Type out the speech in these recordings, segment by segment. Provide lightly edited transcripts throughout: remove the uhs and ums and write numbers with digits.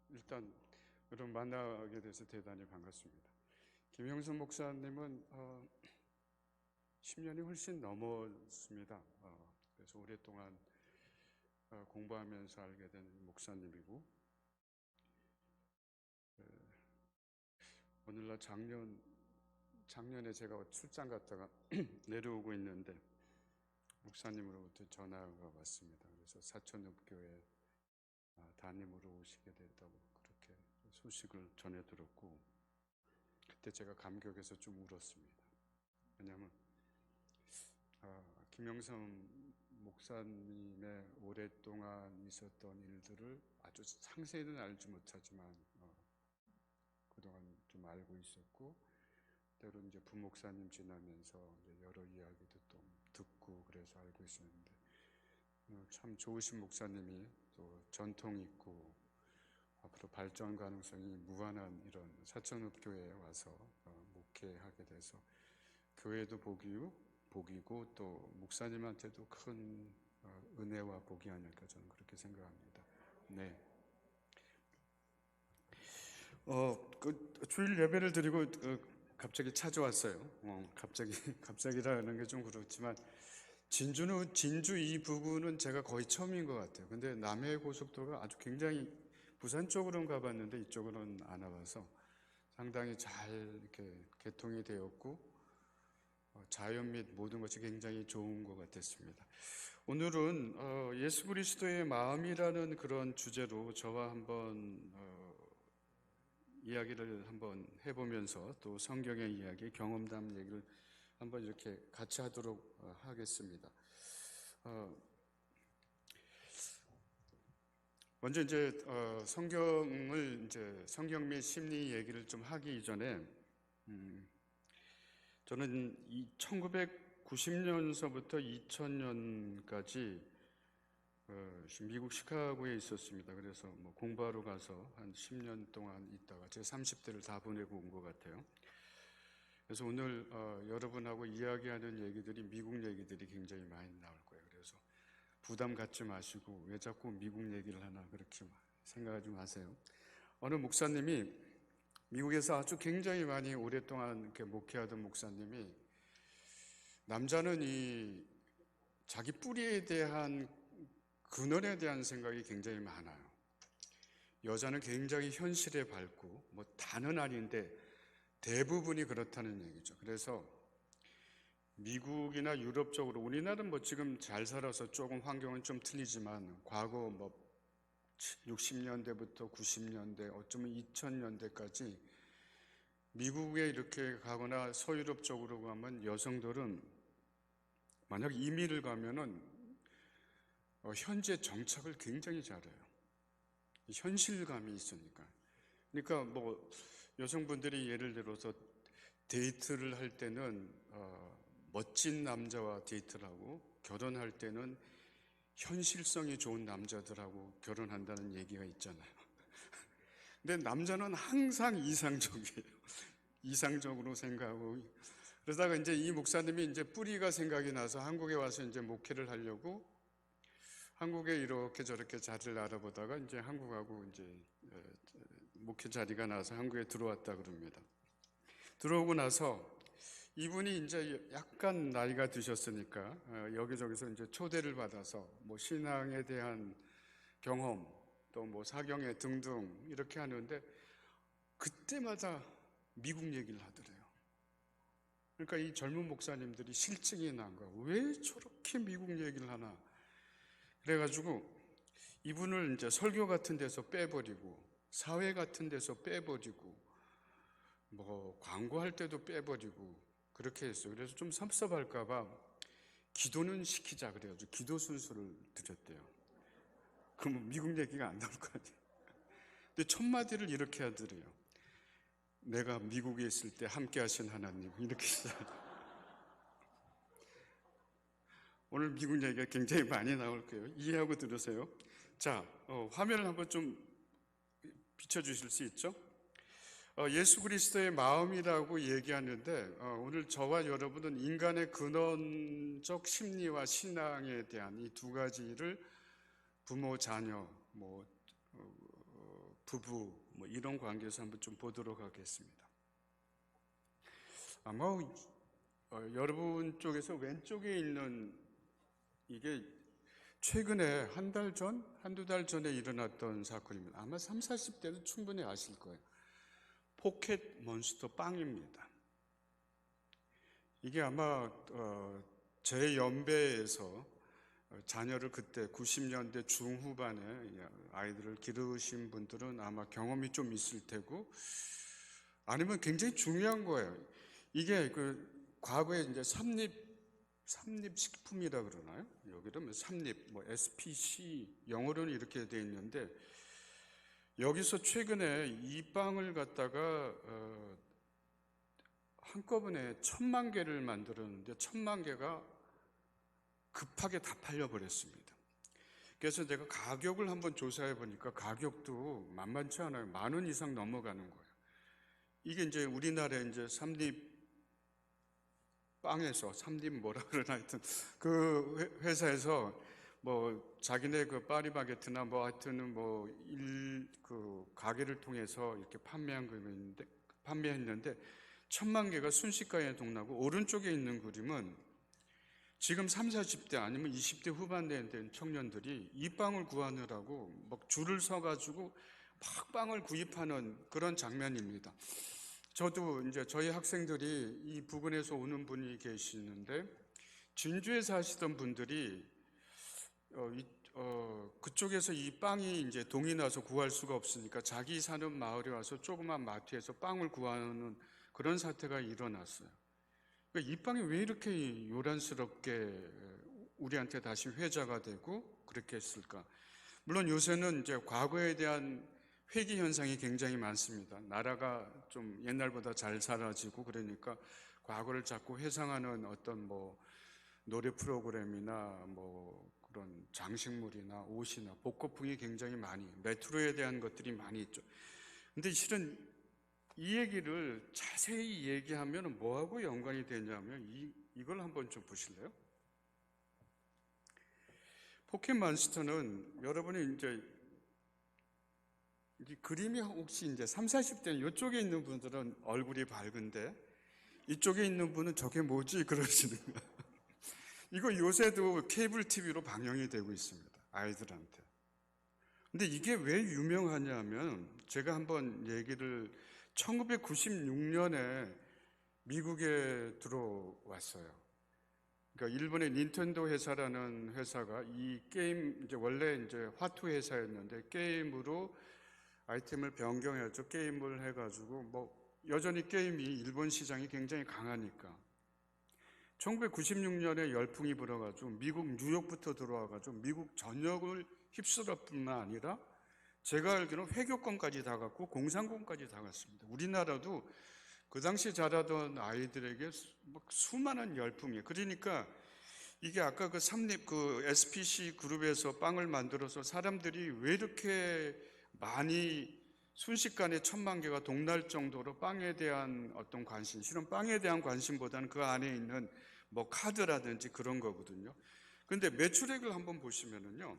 일단 여러분 만나게 돼서 대단히 반갑습니다. 김영선 목사님은 10년이 훨씬 넘었습니다. 그래서 오랫동안 공부하면서 알게 된 목사님이고, 오늘날 작년에 제가 출장 갔다가 내려오고 있는데 목사님으로부터 전화가 왔습니다. 그래서 사천읍교회 담임으로 오시게 됐다고 그렇게 소식을 전해 들었고, 그때 제가 감격해서 좀 울었습니다. 왜냐하면 김영선 목사님의 오랫동안 있었던 일들을 아주 상세히는 알지 못하지만 그동안 좀 알고 있었고, 때로 이제 부목사님 지나면서 이제 여러 이야기도 또 듣고 그래서 알고 있었는데, 참 좋으신 목사님이 또 전통 있고 앞으로 발전 가능성이 무한한 이런 사천읍교회에 와서 목회하게 돼서 교회도 복이고 또 목사님한테도 큰 은혜와 복이 아닐까 저는 그렇게 생각합니다. 네. 주일 예배를 드리고 갑자기 찾아왔어요. 갑자기라는 게 좀 그렇지만 진주 이 부근은 제가 거의 처음인 것 같아요. 근데 남해 고속도로가 아주 굉장히 부산 쪽으로는 가봤는데 이쪽으로는 안 와봐서 상당히 잘 이렇게 개통이 되었고 자연 및 모든 것이 굉장히 좋은 것 같았습니다. 오늘은 예수 그리스도의 마음이라는 그런 주제로 저와 한번 이야기를 한번 해보면서 또 성경의 이야기, 경험담 얘기를 한번 이렇게 같이 하도록 하겠습니다. 먼저 이제 성경 및 심리 얘기를 좀 하기 이전에 저는 1990년서부터 2000년까지 미국 시카고에 있었습니다. 그래서 뭐 공부하러 가서 한 10년 동안 있다가 제 30대를 다 보내고 온 것 같아요. 그래서 오늘 여러분하고 이야기하는 얘기들이 미국 얘기들이 굉장히 많이 나올 거예요. 그래서 부담 갖지 마시고 왜 자꾸 미국 얘기를 하나 그렇게 생각하지 마세요. 어느 목사님이 미국에서 아주 굉장히 많이 오랫동안 이렇게 목회하던 목사님이, 남자는 이 자기 뿌리에 대한 근원에 대한 생각이 굉장히 많아요. 여자는 굉장히 현실에 밝고 뭐 다는 아닌데 대부분이 그렇다는 얘기죠. 그래서 미국이나 유럽 쪽으로, 우리나라는 뭐 지금 잘 살아서 조금 환경은 좀 틀리지만 과거 뭐 60년대부터 90년대 어쩌면 2000년대까지 미국에 이렇게 가거나 서유럽 쪽으로 가면 여성들은 만약 이민을 가면은 현재 정착을 굉장히 잘해요. 현실감이 있으니까. 그러니까 뭐 여성분들이 예를 들어서 데이트를 할 때는 멋진 남자와 데이트를 하고, 결혼할 때는 현실성이 좋은 남자들하고 결혼한다는 얘기가 있잖아요. 근데 남자는 항상 이상적이에요. 이상적으로 생각하고. 그러다가 이제 이 목사님이 이제 뿌리가 생각이 나서 한국에 와서 이제 목회를 하려고 한국에 이렇게 저렇게 자리를 알아보다가 이제 한국하고 이제 목회 자리가 나서 한국에 들어왔다 그럽니다. 들어오고 나서 이분이 이제 약간 나이가 드셨으니까 여기저기서 이제 초대를 받아서 뭐 신앙에 대한 경험, 또 뭐 사경에 등등 이렇게 하는데 그때마다 미국 얘기를 하더래요. 그러니까 이 젊은 목사님들이 실증이 난 거야. 왜 저렇게 미국 얘기를 하나? 그래가지고 이분을 이제 설교 같은 데서 빼버리고 사회 같은 데서 빼버리고 뭐 광고할 때도 빼버리고 그렇게 했어요. 그래서 좀 섭섭할까봐 기도는 시키자 그래가지고 기도 순서를 드렸대요. 그러면 미국 얘기가 안 나올 거 아니에요. 근데 첫 마디를 이렇게 하더래요. 내가 미국에 있을 때 함께 하신 하나님, 이렇게 시작. 오늘 미국 얘기가 굉장히 많이 나올 거예요. 이해하고 들으세요. 자, 화면을 한번 좀 비춰주실 수 있죠? 예수 그리스도의 마음이라고 얘기하는데 오늘 저와 여러분은 인간의 근원적 심리와 신앙에 대한 이 두 가지를 부모, 자녀, 뭐 부부 뭐 이런 관계에서 한번 좀 보도록 하겠습니다. 아마 여러분 쪽에서 왼쪽에 있는 이게 최근에 한두 달 전에 일어났던 사건입니다. 아마 30, 40대도 충분히 아실 거예요. 포켓 몬스터 빵입니다. 이게 아마 제 연배에서 자녀를 그때 90년대 중후반에 아이들을 기르신 분들은 아마 경험이 좀 있을 테고, 아니면 굉장히 중요한 거예요. 이게 과거에 이제 삼립식품이라 그러나요? 여기는 삼립, SPC 영어로는 이렇게 돼 있는데, 여기서 최근에 이 빵을 갖다가 한꺼번에 1000만 개를 만들었는데 1000만 개가 급하게 다 팔려버렸습니다. 그래서 제가 가격을 한번 조사해 보니까 가격도 만만치 않아요. 10,000원 이상 넘어가는 거예요. 이게 이제 우리나라에 이제 삼립 빵에서 삼립 뭐라 그러나 하여튼 그 회사에서 뭐 자기네 그 파리바게트나 뭐 하여튼 그 가게를 통해서 이렇게 판매했는데 1000만 개가 순식간에 동나고, 오른쪽에 있는 그림은 지금 30, 40대 아니면 20대 후반대에 된 청년들이 이 빵을 구하느라고 막 줄을 서가지고 막 빵을 구입하는 그런 장면입니다. 저도 이제 저희 학생들이 이 부근에서 오는 분이 계시는데, 진주에 사시던 분들이 그쪽에서 이 빵이 이제 동이 나서 구할 수가 없으니까 자기 사는 마을에 와서 조그만 마트에서 빵을 구하는 그런 사태가 일어났어요. 그러니까 이 빵이 왜 이렇게 요란스럽게 우리한테 다시 회자가 되고 그렇게 했을까? 물론 요새는 이제 과거에 대한 회귀 현상이 굉장히 많습니다. 나라가 좀 옛날보다 잘 살아지고 그러니까 과거를 자꾸 회상하는 어떤 노래 프로그램이나 그런 장식물이나 옷이나 복고풍이 굉장히 많이, 메트로에 대한 것들이 많이 있죠. 근데 실은 이 얘기를 자세히 얘기하면 뭐하고 연관이 되냐면 이걸 한번 좀 보실래요? 포켓몬스터는 여러분이 이제 이 그림이 혹시 이제 30, 40대 이쪽에 있는 분들은 얼굴이 밝은데 이쪽에 있는 분은 저게 뭐지? 그러시는 거예요. 이거 요새도 케이블 TV로 방영이 되고 있습니다. 아이들한테. 근데 이게 왜 유명하냐면 제가 한번 얘기를 1996년에 미국에 들어왔어요. 그러니까 일본의 닌텐도 회사라는 회사가 이 게임, 이제 원래 이제 화투 회사였는데 게임으로 아이템을 변경해서 게임을 해가지고 여전히 게임이 일본 시장이 굉장히 강하니까 1996년에 열풍이 불어가지고 미국 뉴욕부터 들어와가지고 미국 전역을 휩쓸을 뿐만 아니라 제가 알기로는 회교권까지 다 갔고 공산권까지 다 갔습니다. 우리나라도 그 당시 자라던 아이들에게 수많은 열풍이에요. 그러니까 이게 아까 그 삼립 그 SPC 그룹에서 빵을 만들어서 사람들이 왜 이렇게 많이 순식간에 1000만 개가 동날 정도로 빵에 대한 어떤 관심, 실은 빵에 대한 관심보다는 그 안에 있는 카드라든지 그런 거거든요. 그런데 매출액을 한번 보시면은요,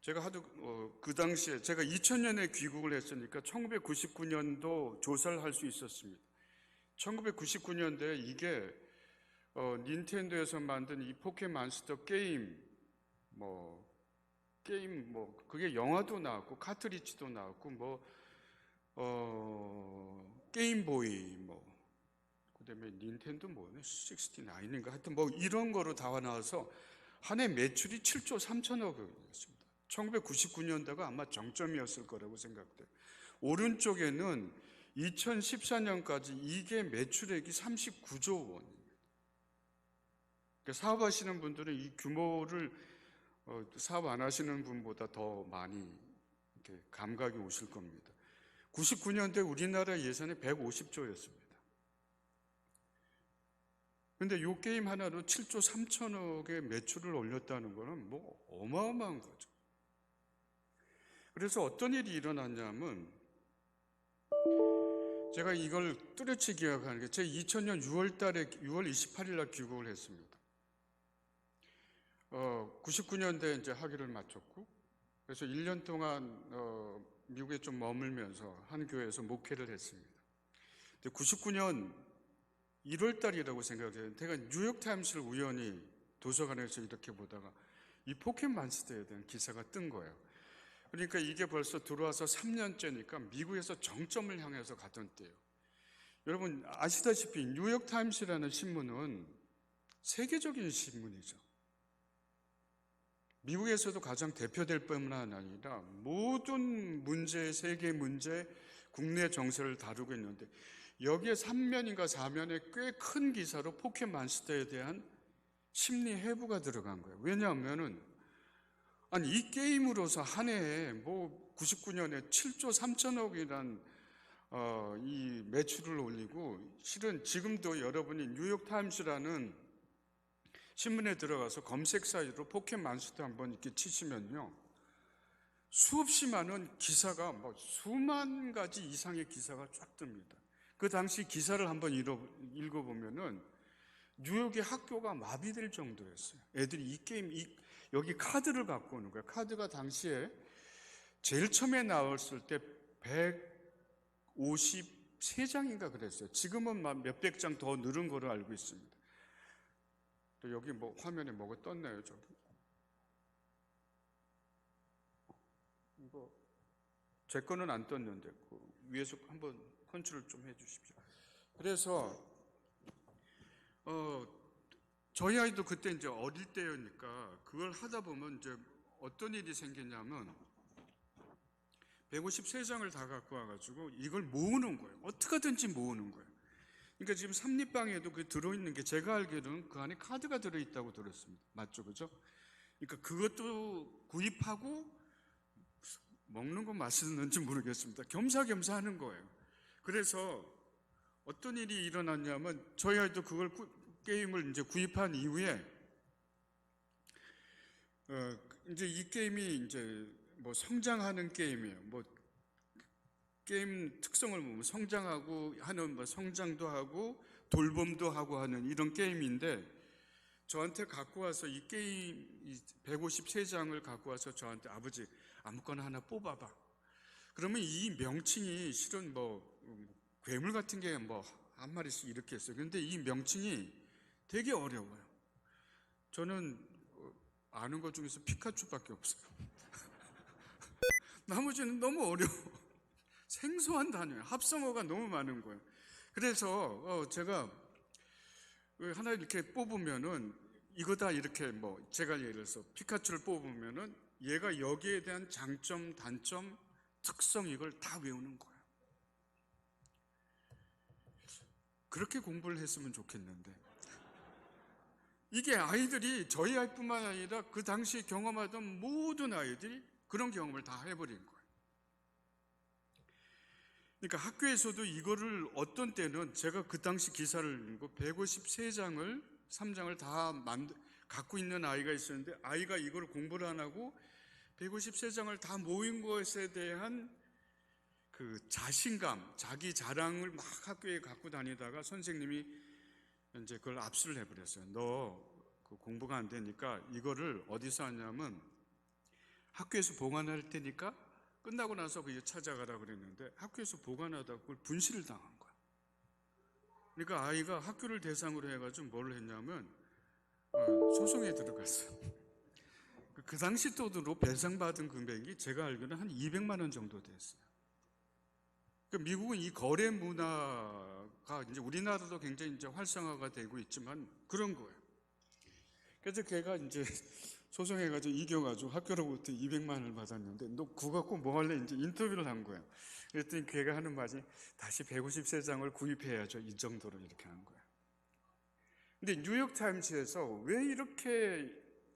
제가 그 당시에 제가 2000년에 귀국을 했으니까 1999년도 조사를 할 수 있었습니다. 1999년도에 이게 닌텐도에서 만든 이 포켓몬스터 게임 그게 영화도 나왔고 카트리지도 나왔고 게임보이 그다음에 닌텐도 69인가 하여튼 이런 거로 다 나와서 한 해 매출이 7조 3천억이었습니다. 1999년도가 아마 정점이었을 거라고 생각돼요. 오른쪽에는 2014년까지 이게 매출액이 39조 원입니다. 그러니까 사업하시는 분들은 이 규모를 사업 안 하시는 분보다 더 많이 이렇게 감각이 오실 겁니다. 99년대 우리나라 예산이 150조였습니다. 근데 이 게임 하나로 7조 3천억의 매출을 올렸다는 거는 어마어마한 거죠. 그래서 어떤 일이 일어났냐면 제가 이걸 뚜렷이 기억하는 게 제가 2000년 6월 28일 날 귀국을 했습니다. 99년대 이제 학위를 마쳤고 그래서 1년 동안 미국에 좀 머물면서 한 교회에서 목회를 했습니다. 근데 99년 1월 달이라고 생각해요. 제가 뉴욕타임스를 우연히 도서관에서 이렇게 보다가 이 포켓몬스터에 대한 기사가 뜬 거예요. 그러니까 이게 벌써 들어와서 3년째니까 미국에서 정점을 향해서 가던 때예요. 여러분 아시다시피 뉴욕타임스라는 신문은 세계적인 신문이죠. 미국에서도 가장 대표될 뿐만 아니라 모든 문제, 세계 문제, 국내 정세를 다루고 있는데 여기에 3면인가 4면에 꽤 큰 기사로 포켓몬스터에 대한 심리 해부가 들어간 거예요. 왜냐하면은 아니 이 게임으로서 한 해에 뭐 99년에 7조 3천억이란 이 매출을 올리고 실은 지금도 여러분이 뉴욕타임스라는 신문에 들어가서 검색 사이트로 포켓몬스터 한번 이렇게 치시면요 수없이 많은 기사가 뭐 수만 가지 이상의 기사가 쫙 뜹니다. 그 당시 기사를 한번 읽어보면은 뉴욕의 학교가 마비될 정도였어요. 애들이 이 게임 여기 카드를 갖고 오는 거예요. 카드가 당시에 제일 처음에 나왔을 때 153장인가 그랬어요. 지금은 몇백 장 더 늘은 거로 알고 있습니다. 또 여기 뭐 화면에 뭐가 떴나요, 저기? 이거 제 거는 안 떴는데 그 위에서 한번 컨트롤 좀 해주십시오. 그래서 저희 아이도 그때 이제 어릴 때였니까 그걸 하다 보면 이제 어떤 일이 생겼냐면 153장을 다 갖고 와가지고 이걸 모으는 거예요. 어떻게든지 모으는 거예요. 그러니까 지금 삼립방에도 그 들어있는 게 제가 알기로는 그 안에 카드가 들어있다고 들었습니다. 맞죠, 그죠? 그러니까 그것도 구입하고 먹는 건 맛있는지 모르겠습니다. 겸사겸사 하는 거예요. 그래서 어떤 일이 일어났냐면 저희 아이도 그걸 게임을 이제 구입한 이후에 이제 이 게임이 이제 뭐 성장하는 게임이에요. 뭐 게임 특성을 보면 성장하고 하는 뭐 성장도 하고 돌봄도 하고 하는 이런 게임인데 저한테 갖고 와서 이 게임 153장을 갖고 와서 저한테 아버지 아무거나 하나 뽑아봐. 그러면 이 명칭이 실은 뭐 괴물 같은 게 뭐 한 마리씩 이렇게 했어요. 그런데 이 명칭이 되게 어려워요. 저는 아는 것 중에서 피카츄밖에 없어요. 나머지는 너무 어려워. 생소한 단어예요. 합성어가 너무 많은 거예요. 그래서 제가 하나 이렇게 뽑으면은 이거다 이렇게 뭐 제가 예를 들어서 피카츄를 뽑으면은 얘가 여기에 대한 장점, 단점, 특성 이걸 다 외우는 거예요. 그렇게 공부를 했으면 좋겠는데 이게 아이들이 저희 아이뿐만 아니라 그 당시에 경험하던 모든 아이들이 그런 경험을 다 해버린 거예요. 그러니까 학교에서도 이거를 어떤 때는 제가 그 당시 기사를 읽고 153장을 3장을 다 갖고 있는 아이가 있었는데 아이가 이걸 공부를 안 하고 153장을 다 모인 것에 대한 그 자신감, 자기 자랑을 막 학교에 갖고 다니다가 선생님이 이제 그걸 압수를 해버렸어요. 너 그 공부가 안 되니까 이거를 어디서 하냐면 학교에서 보관할 테니까 끝나고 나서 그거 찾아가라 그랬는데 학교에서 보관하다가 그걸 분실을 당한 거야. 그러니까 아이가 학교를 대상으로 해가지고 뭘 했냐면 소송에 들어갔어요. 그 당시 돈으로 배상받은 금액이 제가 알기로는 한 200만 원 정도 됐어요. 그러니까 미국은 이 거래 문화가 이제 우리나라도 굉장히 이제 활성화가 되고 있지만 그런 거예요. 그래서 걔가 이제 소송해가지고 이겨가지고 학교로부터 200만 원을 받았는데 너 그거 갖고 뭐 할래? 이제 인터뷰를 한 거예요. 그랬더니 걔가 하는 말이 다시 153장을 구입해야죠. 이 정도로 이렇게 한 거예요. 근데 뉴욕타임스에서 왜 이렇게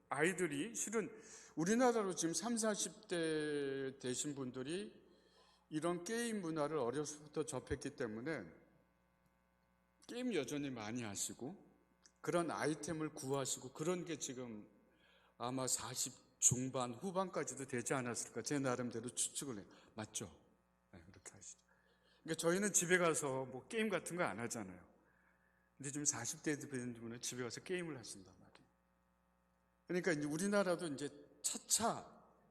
아이들이 실은 우리나라로 지금 30, 40대 되신 분들이 이런 게임 문화를 어려서부터 접했기 때문에 게임 여전히 많이 하시고 그런 아이템을 구하시고 그런 게 지금 아마 40 중반 후반까지도 되지 않았을까 제 나름대로 추측을 해요. 맞죠? 네, 그렇게 하시죠. 그러니까 저희는 집에 가서 뭐 게임 같은 거 안 하잖아요. 근데 지금 40대 되는 분은 집에 가서 게임을 하신단 말이에요. 그러니까 이제 우리나라도 이제 차차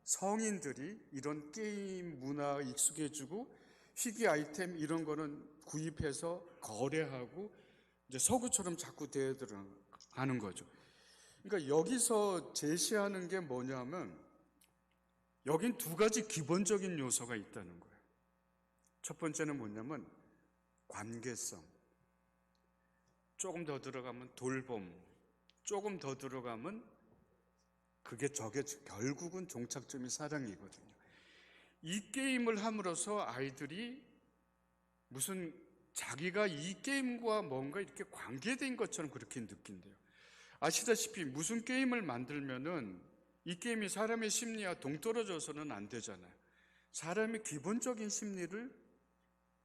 성인들이 이런 게임 문화에 익숙해지고 희귀 아이템 이런 거는 구입해서 거래하고 이제 서구처럼 자꾸 대들어가는 거죠. 그러니까 여기서 제시하는 게 뭐냐면 여긴 두 가지 기본적인 요소가 있다는 거예요. 첫 번째는 뭐냐면 관계성. 조금 더 들어가면 돌봄. 조금 더 들어가면 저게 결국은 종착점이 사랑이거든요. 이 게임을 함으로써 아이들이 무슨 자기가 이 게임과 뭔가 이렇게 관계된 것처럼 그렇게 느낀대요. 아시다시피 무슨 게임을 만들면은 이 게임이 사람의 심리와 동떨어져서는 안 되잖아요. 사람의 기본적인 심리를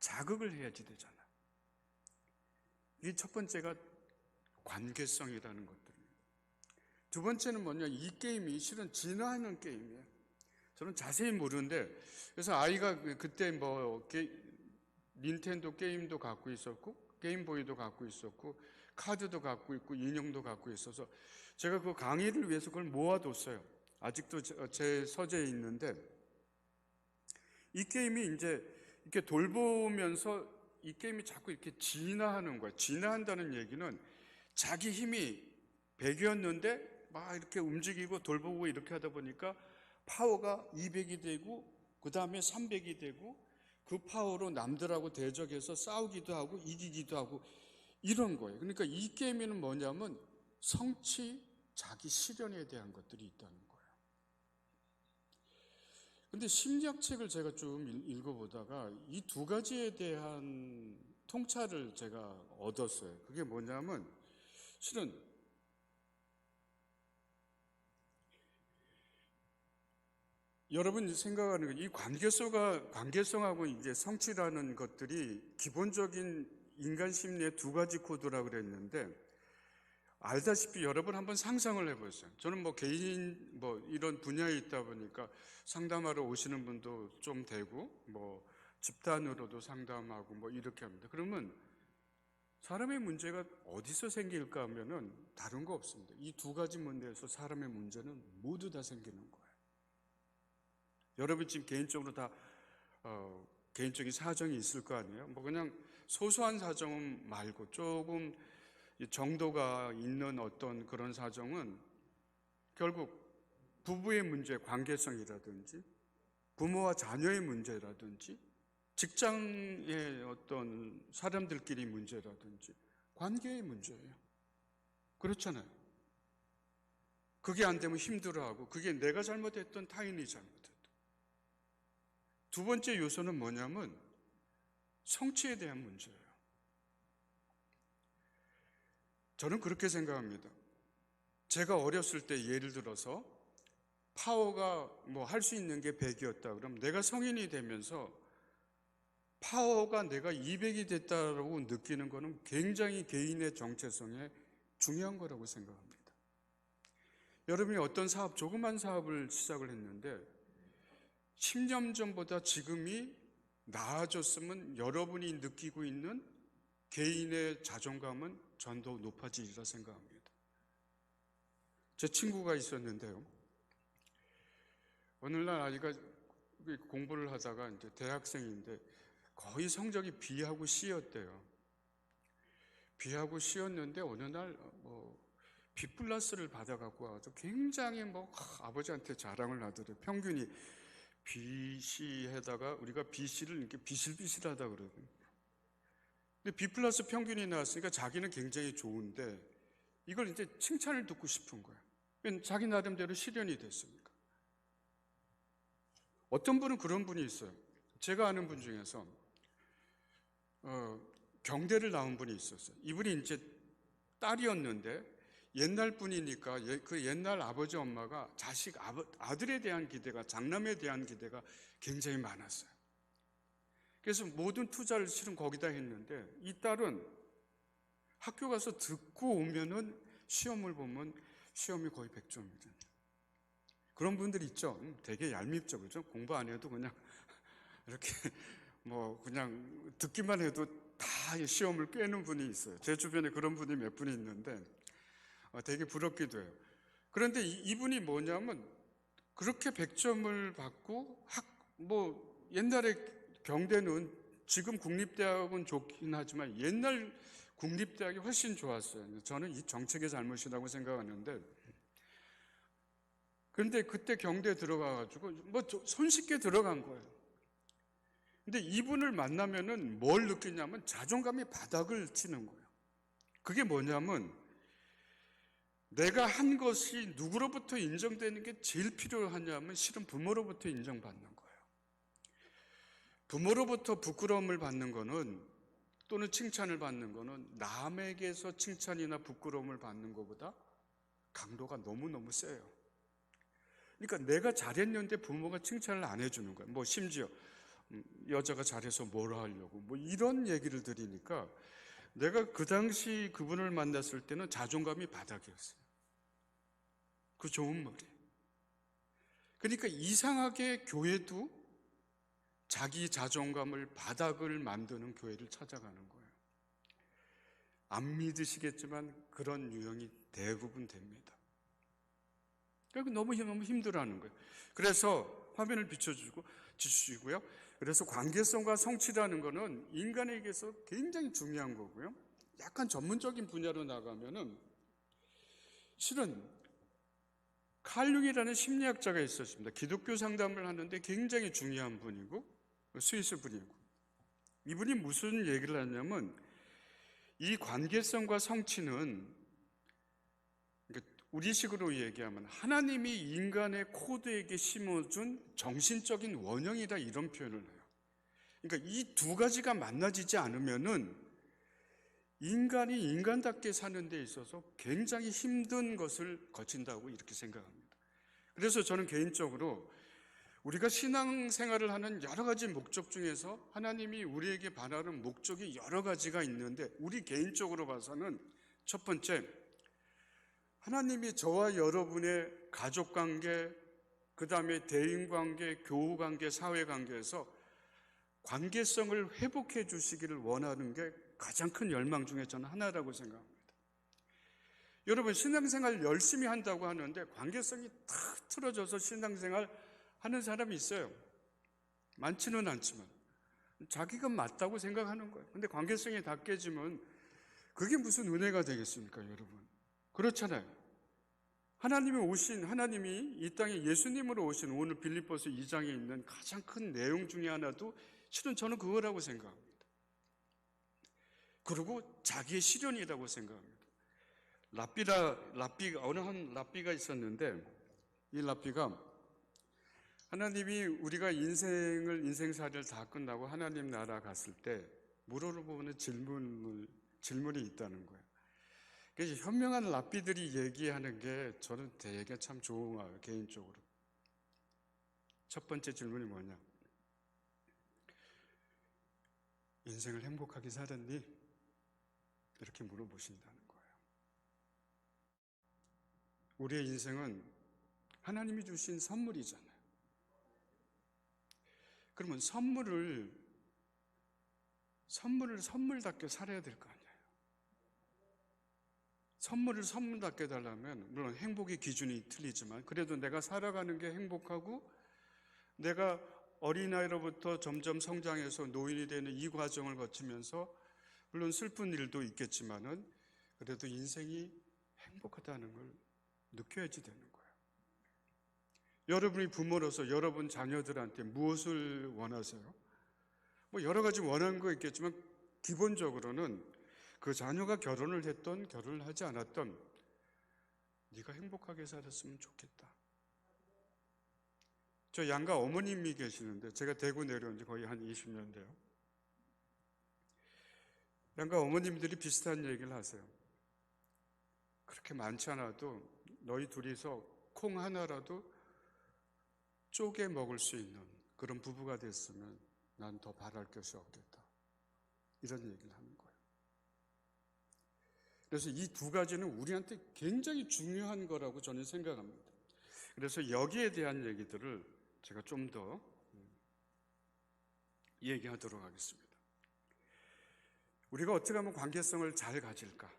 자극을 해야지 되잖아요. 이게 첫 번째가 관계성이라는 것들입니다. 두 번째는 뭐냐, 이 게임이 실은 진화하는 게임이에요. 저는 자세히 모르는데, 그래서 아이가 그때 닌텐도 게임도 갖고 있었고, 게임보이도 갖고 있었고, 카드도 갖고 있고, 인형도 갖고 있어서 제가 그 강의를 위해서 그걸 모아뒀어요. 아직도 제 서재에 있는데, 이 게임이 이제 이렇게 돌보면서 이 게임이 자꾸 이렇게 진화하는 거예요. 진화한다는 얘기는 자기 힘이 100이었는데 막 이렇게 움직이고 돌보고 이렇게 하다 보니까 파워가 200이 되고 그 다음에 300이 되고 그 파워로 남들하고 대적해서 싸우기도 하고 이기기도 하고 이런 거예요. 그러니까 이 게임에는 뭐냐면 성취, 자기 실현에 대한 것들이 있다는 거예요. 근데 심리학책을 제가 좀 읽어보다가 이 두 가지에 대한 통찰을 제가 얻었어요. 그게 뭐냐면 실은 여러분 생각하는 이 관계성하고 이제 성취라는 것들이 기본적인 인간 심리의 두 가지 코드라고 그랬는데 알다시피 여러분 한번 상상을 해보세요. 저는 개인 이런 분야에 있다 보니까 상담하러 오시는 분도 좀 되고 집단으로도 상담하고 이렇게 합니다. 그러면 사람의 문제가 어디서 생길까 하면은 다른 거 없습니다. 이 두 가지 문제에서 사람의 문제는 모두 다 생기는 거예요. 여러분 지금 개인적으로 다 개인적인 사정이 있을 거 아니에요. 그냥 소소한 사정은 말고 조금 정도가 있는 어떤 그런 사정은 결국 부부의 문제, 관계성이라든지 부모와 자녀의 문제라든지 직장의 어떤 사람들끼리 문제라든지 관계의 문제예요. 그렇잖아요. 그게 안 되면 힘들어하고 그게 내가 잘못했던 타인이 잘못했던. 두 번째 요소는 뭐냐면 성취에 대한 문제예요. 저는 그렇게 생각합니다. 제가 어렸을 때 예를 들어서 파워가 할 수 있는 게 100이었다. 그럼 내가 성인이 되면서 파워가 내가 200이 됐다고 느끼는 것은 굉장히 개인의 정체성에 중요한 거라고 생각합니다. 여러분이 어떤 조그만 사업을 시작을 했는데 10년 전보다 지금이 나아졌으면 여러분이 느끼고 있는 개인의 자존감은 전 더 높아지리라 생각합니다. 제 친구가 있었는데요. 어느 날 아이가 공부를 하다가 이제 대학생인데 거의 성적이 B하고 C였대요. B하고 C였는데 어느 날 B 플러스를 받아갖고 와서 굉장히 아버지한테 자랑을 하더래요. 평균이 BC에다가 우리가 BC를 이렇게 비실비실하다 그러거든요. 근데 B 플러스 평균이 나왔으니까 자기는 굉장히 좋은데 이걸 이제 칭찬을 듣고 싶은 거예요. 자기 나름대로 실현이 됐으니까. 어떤 분은 그런 분이 있어요. 제가 아는 분 중에서 경대를 나온 분이 있었어요. 이분이 이제 딸이었는데 옛날 분이니까 그 옛날 아버지 엄마가 아들에 대한 기대가, 장남에 대한 기대가 굉장히 많았어요. 그래서 모든 투자를 실은 거기다 했는데 이 딸은 학교 가서 듣고 오면은 시험을 보면 시험이 거의 100점이거든요. 그런 분들 있죠. 되게 얄밉죠. 그죠? 공부 안 해도 그냥 이렇게 그냥 듣기만 해도 다 시험을 꿰는 분이 있어요. 제 주변에 그런 분이 몇 분이 있는데 되게 부럽기도 해요. 그런데 이분이 뭐냐면 그렇게 100점을 받고 옛날에 경대는 지금 국립대학은 좋긴 하지만 옛날 국립대학이 훨씬 좋았어요. 저는 이 정책의 잘못이라고 생각하는데, 그런데 그때 경대 들어가가지고 손쉽게 들어간 거예요. 근데 이분을 만나면은 뭘 느끼냐면 자존감이 바닥을 치는 거예요. 그게 뭐냐면 내가 한 것이 누구로부터 인정되는 게 제일 필요하냐면 실은 부모로부터 인정받는 거예요. 부모로부터 부끄러움을 받는 거는 또는 칭찬을 받는 거는 남에게서 칭찬이나 부끄러움을 받는 것보다 강도가 너무너무 세요. 그러니까 내가 잘했는데 부모가 칭찬을 안 해주는 거예요. 심지어 여자가 잘해서 뭘 하려고 이런 얘기를 드리니까 내가 그 당시 그분을 만났을 때는 자존감이 바닥이었어요. 그 좋은 말이. 그러니까 이상하게 교회도 자기 자존감을 바닥을 만드는 교회를 찾아가는 거예요. 안 믿으시겠지만 그런 유형이 대부분 됩니다. 그리고 너무 힘들어하는 거예요. 그래서 화면을 비춰주시고요. 그래서 관계성과 성취라는 거는 인간에게서 굉장히 중요한 거고요. 약간 전문적인 분야로 나가면은 실은 칼 융이라는 심리학자가 있었습니다. 기독교 상담을 하는데 굉장히 중요한 분이고 스위스 분이고, 이분이 무슨 얘기를 하냐면 이 관계성과 성취는 우리식으로 얘기하면 하나님이 인간의 코드에게 심어준 정신적인 원형이다, 이런 표현을 해요. 그러니까 이 두 가지가 만나지지 않으면은 인간이 인간답게 사는 데 있어서 굉장히 힘든 것을 거친다고 이렇게 생각합니다. 그래서 저는 개인적으로 우리가 신앙생활을 하는 여러 가지 목적 중에서 하나님이 우리에게 바라는 목적이 여러 가지가 있는데, 우리 개인적으로 봐서는 첫 번째, 하나님이 저와 여러분의 가족관계, 그 다음에 대인관계, 교우관계, 사회관계에서 관계성을 회복해 주시기를 원하는 게 가장 큰 열망 중에 저는 하나라고 생각합니다. 여러분, 신앙생활 열심히 한다고 하는데 관계성이 탁 틀어져서 신앙생활 하는 사람이 있어요. 많지는 않지만 자기가 맞다고 생각하는 거예요. 근데 관계성이 다 깨지면 그게 무슨 은혜가 되겠습니까, 여러분? 그렇잖아요. 하나님이 이 땅에 예수님으로 오신 오늘 빌립보서 2장에 있는 가장 큰 내용 중에 하나도 실은 저는 그거라고 생각합니다. 그리고 자기의 실현이라고 생각합니다. 어느 한 랍비가 있었는데, 이 랍비가 하나님이 우리가 인생살이를 다 끝나고 하나님 나라 갔을 때 물어보는 질문이 있다는 거예요. 그래서 현명한 랍비들이 얘기하는 게 저는 되게 참 좋은 거예요, 개인적으로. 첫 번째 질문이 뭐냐? 인생을 행복하게 살았니? 이렇게 물어보신다는 거예요. 우리의 인생은 하나님이 주신 선물이잖아요. 그러면 선물을 선물답게 살아야 될 거 아니에요. 선물을 선물답게 달라면 물론 행복의 기준이 틀리지만 그래도 내가 살아가는 게 행복하고 내가 어린아이로부터 점점 성장해서 노인이 되는 이 과정을 거치면서 물론 슬픈 일도 있겠지만은 그래도 인생이 행복하다는 걸 느껴야지 되는 거예요. 여러분이 부모로서 여러분 자녀들한테 무엇을 원하세요? 여러 가지 원하는 거 있겠지만 기본적으로는 그 자녀가 결혼을 했던 결혼을 하지 않았던 네가 행복하게 살았으면 좋겠다. 저 양가 어머님이 계시는데 제가 대구 내려온 지 거의 한 20년 돼요. 양가 어머님들이 비슷한 얘기를 하세요. 그렇게 많지 않아도 너희 둘이서 콩 하나라도 쪼개 먹을 수 있는 그런 부부가 됐으면 난 더 바랄 것이 없겠다. 이런 얘기를 하는 거예요. 그래서 이 두 가지는 우리한테 굉장히 중요한 거라고 저는 생각합니다. 그래서 여기에 대한 얘기들을 제가 좀 더 얘기하도록 하겠습니다. 우리가 어떻게 하면 관계성을 잘 가질까?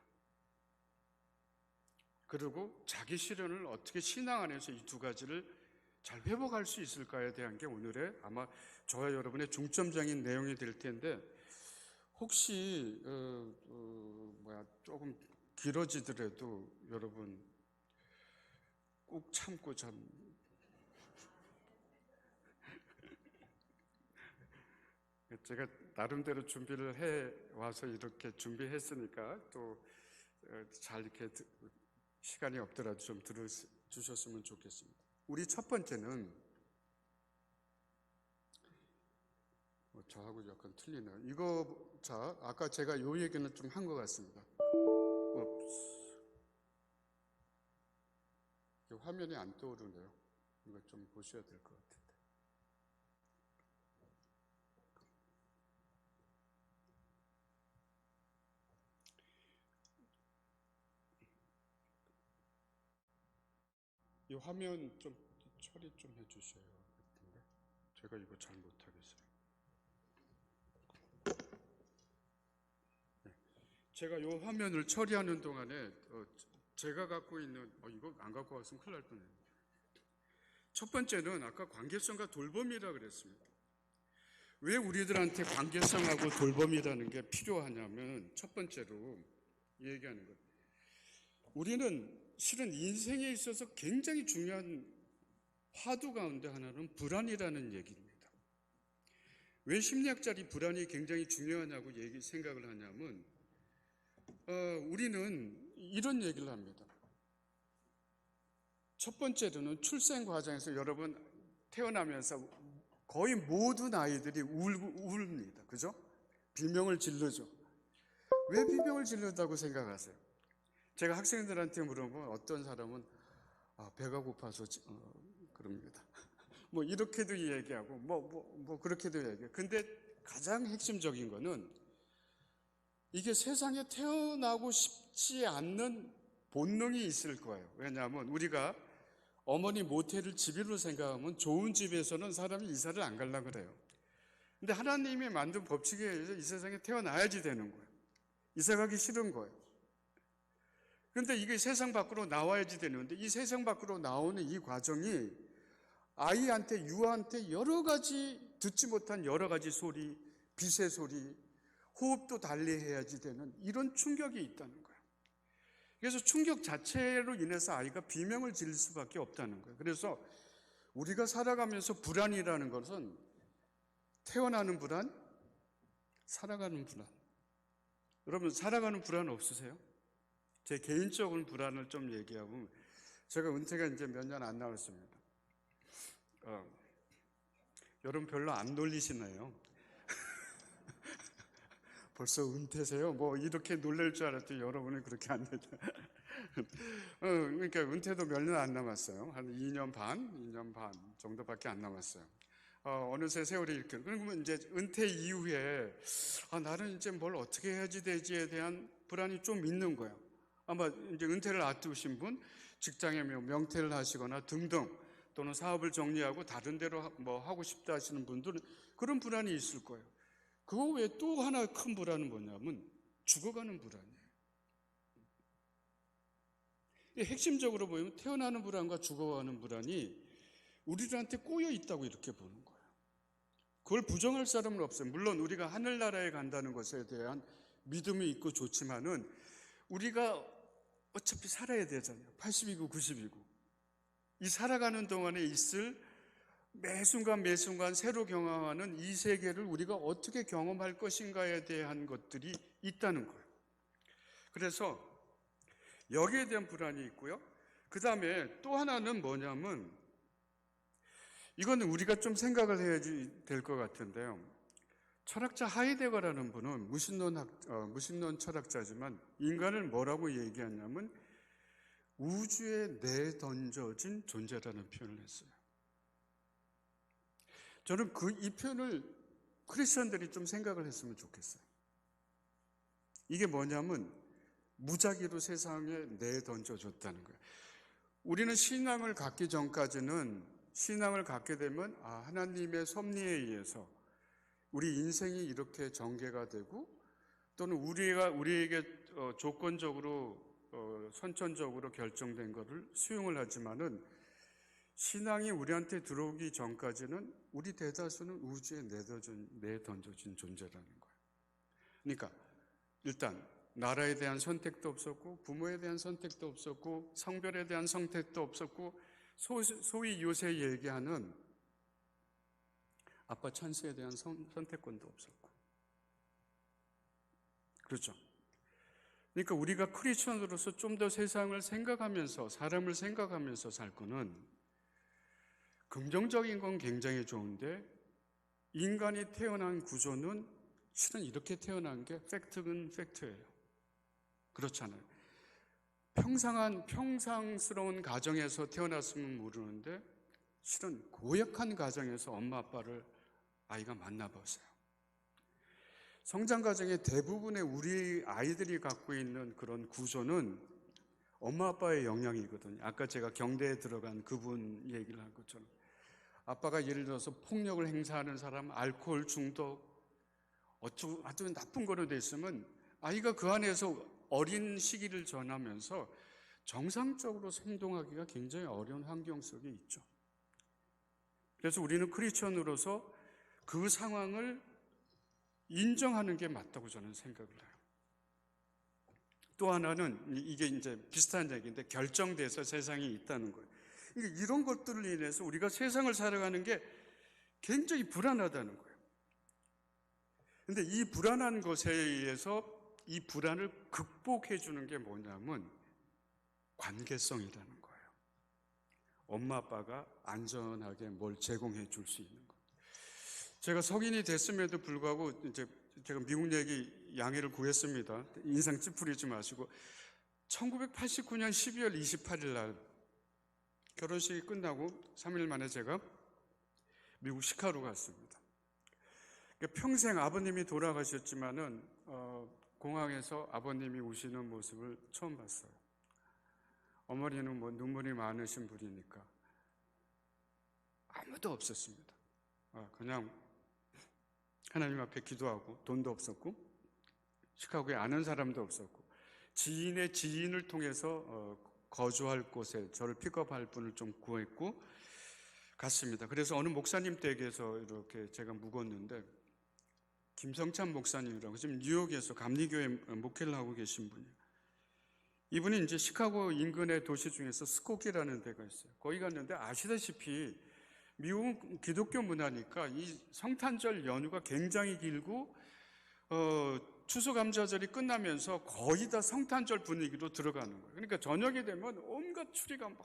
그리고 자기 실현을 어떻게 신앙 안에서 이 두 가지를 잘 회복할 수 있을까에 대한 게 오늘의 아마 저와 여러분의 중점적인 내용이 될 텐데, 혹시 조금 길어지더라도 여러분 꼭 참고 제가 나름대로 준비를 해 와서 이렇게 준비했으니까 또 잘 이렇게 시간이 없더라도 좀 들어주셨으면 좋겠습니다. 우리 첫 번째는 저하고 약간 틀리네요. 이거 아까 제가 요 얘기는 좀 한 것 같습니다. 화면이 안 떠오르네요. 이거 좀 보셔야 될 것 같은데. 이 화면 좀 처리 좀 해주셔야 겠는데 제가 이거 잘 못하겠어요. 네. 제가 이 화면을 처리하는 동안에 제가 갖고 있는 이거 안 갖고 왔으면 큰일 날 뻔했네요. 첫 번째는 아까 관계성과 돌봄이라 그랬습니다. 왜 우리들한테 관계성하고 돌봄이라는 게 필요하냐면 첫 번째로 얘기하는 것. 우리는 실은 인생에 있어서 굉장히 중요한 화두 가운데 하나는 불안이라는 얘기입니다. 왜 심리학자들이 불안이 굉장히 중요하냐고 생각을 하냐면 우리는 이런 얘기를 합니다. 첫 번째로는 출생 과정에서 여러분 태어나면서 거의 모든 아이들이 웁니다. 그죠? 비명을 지르죠. 왜 비명을 지르다고 생각하세요? 제가 학생들한테 물어보면 어떤 사람은 배가 고파서 그럽니다. 뭐 이렇게도 얘기하고 뭐 그렇게도 얘기해요. 근데 가장 핵심적인 거는 이게 세상에 태어나고 싶지 않는 본능이 있을 거예요. 왜냐하면 우리가 어머니 모태를 집으로 생각하면 좋은 집에서는 사람이 이사를 안 가려고 그래요. 근데 하나님이 만든 법칙에 의해서 이 세상에 태어나야지 되는 거예요. 이사 가기 싫은 거예요. 그런데 이게 세상 밖으로 나와야지 되는데 이 세상 밖으로 나오는 이 과정이 아이한테, 유아한테 여러 가지 듣지 못한 여러 가지 소리, 빛의 소리, 호흡도 달리 해야지 되는 이런 충격이 있다는 거예요. 그래서 충격 자체로 인해서 아이가 비명을 지를 수밖에 없다는 거예요. 그래서 우리가 살아가면서 불안이라는 것은 태어나는 불안, 살아가는 불안. 여러분 살아가는 불안 없으세요? 제 개인적인 불안을 좀 얘기하면 제가 은퇴가 이제 몇 년 안 남았습니다. 여러분 별로 안 놀리시나요? 벌써 은퇴세요? 뭐 이렇게 놀랄 줄 알았더니 여러분이 그렇게 안 되죠. 그러니까 은퇴도 몇 년 안 남았어요. 한 2년 반 정도밖에 안 남았어요. 어느새 세월이 이렇게. 그러면 이제 은퇴 이후에 나는 이제 뭘 어떻게 해야지 되지에 대한 불안이 좀 있는 거예요. 아마 이제 은퇴를 앞두신 분, 직장에 명퇴를 하시거나 등등, 또는 사업을 정리하고 다른 데로 뭐 하고 싶다 하시는 분들은 그런 불안이 있을 거예요. 그거 외에 또 하나 큰 불안은 뭐냐면 죽어가는 불안이에요. 핵심적으로 보면 태어나는 불안과 죽어가는 불안이 우리들한테 꼬여 있다고 이렇게 보는 거예요. 그걸 부정할 사람은 없어요. 물론 우리가 하늘나라에 간다는 것에 대한 믿음이 있고 좋지만은 우리가 어차피 살아야 되잖아요. 80이고 90이고. 이 살아가는 동안에 있을 매 순간 새로 경험하는 이 세계를 우리가 어떻게 경험할 것인가에 대한 것들이 있다는 거예요. 그래서 여기에 대한 불안이 있고요. 그 다음에 또 하나는 뭐냐면 이거는 우리가 좀 생각을 해야지 될 것 같은데요. 철학자 하이데거라는 분은 무신론 철학자지만 인간을 뭐라고 얘기하냐면 우주에 내던져진 존재라는 표현을 했어요. 저는 이 표현을 크리스천들이 좀 생각을 했으면 좋겠어요. 이게 뭐냐면 무작위로 세상에 내던져졌다는 거예요. 우리는 신앙을 갖기 전까지는 신앙을 갖게 되면 하나님의 섭리에 의해서 우리 인생이 이렇게 전개가 되고 또는 우리에게 조건적으로 선천적으로 결정된 것을 수용을 하지만은 신앙이 우리한테 들어오기 전까지는 우리 대다수는 우주에 내던져진 존재라는 거예요. 그러니까 일단 나라에 대한 선택도 없었고, 부모에 대한 선택도 없었고, 성별에 대한 선택도 없었고, 소위 요새 얘기하는 아빠 찬스에 대한 선택권도 없었고. 그렇죠? 그러니까 우리가 크리스천으로서 좀 더 세상을 생각하면서, 사람을 생각하면서 살 거는, 긍정적인 건 굉장히 좋은데 인간이 태어난 구조는 실은 이렇게 태어난 게 팩트는 팩트예요. 그렇잖아요. 평상스러운 가정에서 태어났으면 모르는데 실은 고약한 가정에서 엄마 아빠를 아이가 만나봤어요. 성장 과정의 대부분의 우리 아이들이 갖고 있는 그런 구조는 엄마 아빠의 영향이거든요. 아까 제가 경대에 들어간 그분 얘기를 한 것처럼 아빠가 예를 들어서 폭력을 행사하는 사람, 알코올 중독, 아주 나쁜 거로 돼 있으면 아이가 그 안에서 어린 시기를 전하면서 정상적으로 행동하기가 굉장히 어려운 환경 속에 있죠. 그래서 우리는 크리스천으로서 그 상황을 인정하는 게 맞다고 저는 생각을 해요. 또 하나는 이게 이제 비슷한 얘기인데 결정돼서 세상이 있다는 거예요. 이런 것들을 인해서 우리가 세상을 살아가는 게 굉장히 불안하다는 거예요. 근데 이 불안한 것에 의해서 이 불안을 극복해 주는 게 뭐냐면 관계성이라는 거예요. 엄마 아빠가 안전하게 뭘 제공해 줄 수 있는 것. 제가 성인이 됐음에도 불구하고 이제 제가 미국 얘기 양해를 구했습니다. 인상 찌푸리지 마시고 1989년 12월 28일 날 결혼식이 끝나고 3일 만에 제가 미국 시카고로 갔습니다. 평생 아버님이 돌아가셨지만은 공항에서 아버님이 우시는 모습을 처음 봤어요. 어머니는 뭐 눈물이 많으신 분이니까 아무도 없었습니다. 그냥 하나님 앞에 기도하고 돈도 없었고 시카고에 아는 사람도 없었고 지인의 지인을 통해서 거주할 곳에 저를 픽업할 분을 좀 구했고 갔습니다. 그래서 어느 목사님 댁에서 이렇게 제가 묵었는데 김성찬 목사님이라고 지금 뉴욕에서 감리교회 목회를 하고 계신 분이에요. 이분이 이제 시카고 인근의 도시 중에서 스코키라는 데가 있어요. 거기 갔는데 아시다시피 미국 기독교 문화니까 이 성탄절 연휴가 굉장히 길고 추수감사절이 끝나면서 거의 다 성탄절 분위기로 들어가는 거예요. 그러니까 저녁이 되면 온갖 추리가 막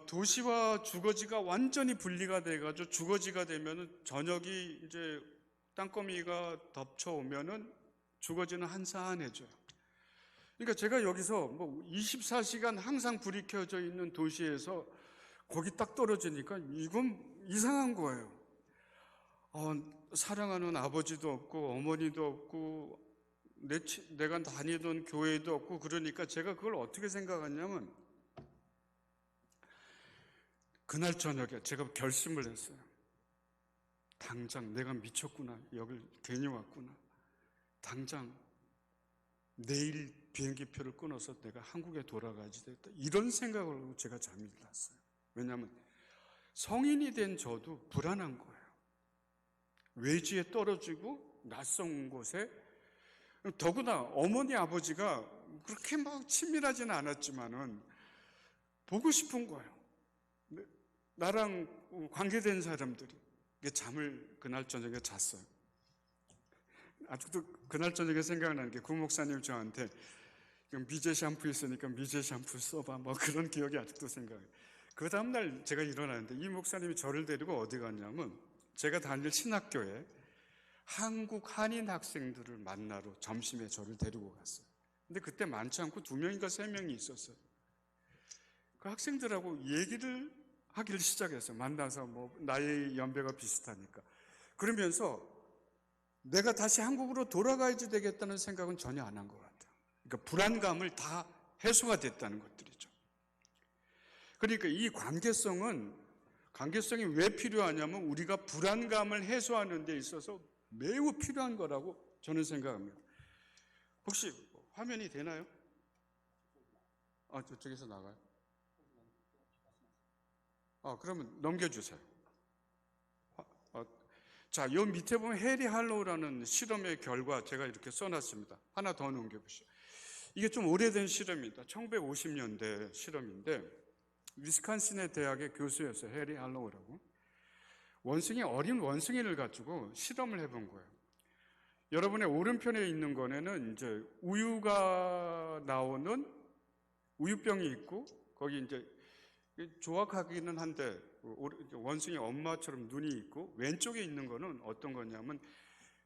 도시와 주거지가 완전히 분리가 돼가지고 주거지가 되면은 저녁이 이제 땅거미가 덮쳐오면은 주거지는 한산해져요. 그러니까 제가 여기서 뭐 24시간 항상 불이 켜져 있는 도시에서 거기 딱 떨어지니까 이건 이상한 거예요. 사랑하는 아버지도 없고 어머니도 없고 내가 다니던 교회도 없고 그러니까 제가 그걸 어떻게 생각하냐면 그날 저녁에 제가 결심을 했어요. 당장 내가 미쳤구나. 여길 괜히 왔구나. 당장 내일 비행기표를 끊어서 내가 한국에 돌아가야지 되겠다. 이런 생각을 하고 제가 잠이 들었어요. 왜냐하면 성인이 된 저도 불안한 거예요. 외지에 떨어지고 낯선 곳에 더구나 어머니 아버지가 그렇게 막 친밀하지는 않았지만은 보고 싶은 거예요. 나랑 관계된 사람들이 잠을 그날 저녁에 잤어요. 아직도 그날 저녁에 생각나는 게 구 목사님 저한테 미제 샴푸 있으니까 미제 샴푸 써봐 뭐 그런 기억이 아직도 생각해요. 그 다음날 제가 일어나는데 이 목사님이 저를 데리고 어디 갔냐면 제가 다닐 신학교에 한국 한인 학생들을 만나러 점심에 저를 데리고 갔어요. 근데 그때 많지 않고 2명인가 3명이 있었어요. 그 학생들하고 얘기를 하기를 시작했어요. 만나서 뭐 나이 연배가 비슷하니까. 그러면서 내가 다시 한국으로 돌아가야지 되겠다는 생각은 전혀 안 한 것 같아요. 그러니까 불안감을 다 해소가 됐다는 것들이죠. 그러니까 이 관계성이 왜 필요하냐면 우리가 불안감을 해소하는 데 있어서 매우 필요한 거라고 저는 생각합니다. 혹시 화면이 되나요? 저쪽에서 나가요? 그러면 넘겨주세요. 자, 요 밑에 보면 해리 할로우라는 실험의 결과 제가 이렇게 써놨습니다. 하나 더 넘겨보시죠. 이게 좀 오래된 실험입니다. 1950년대 실험인데 위스콘신의 대학의 교수였어요. 해리 할로우라고. 어린 원숭이를 가지고 실험을 해본 거예요. 여러분의 오른편에 있는 거에는 이제 우유가 나오는 우유병이 있고, 거기 이제 조악하기는 한데 원숭이 엄마처럼 눈이 있고, 왼쪽에 있는 거는 어떤 거냐면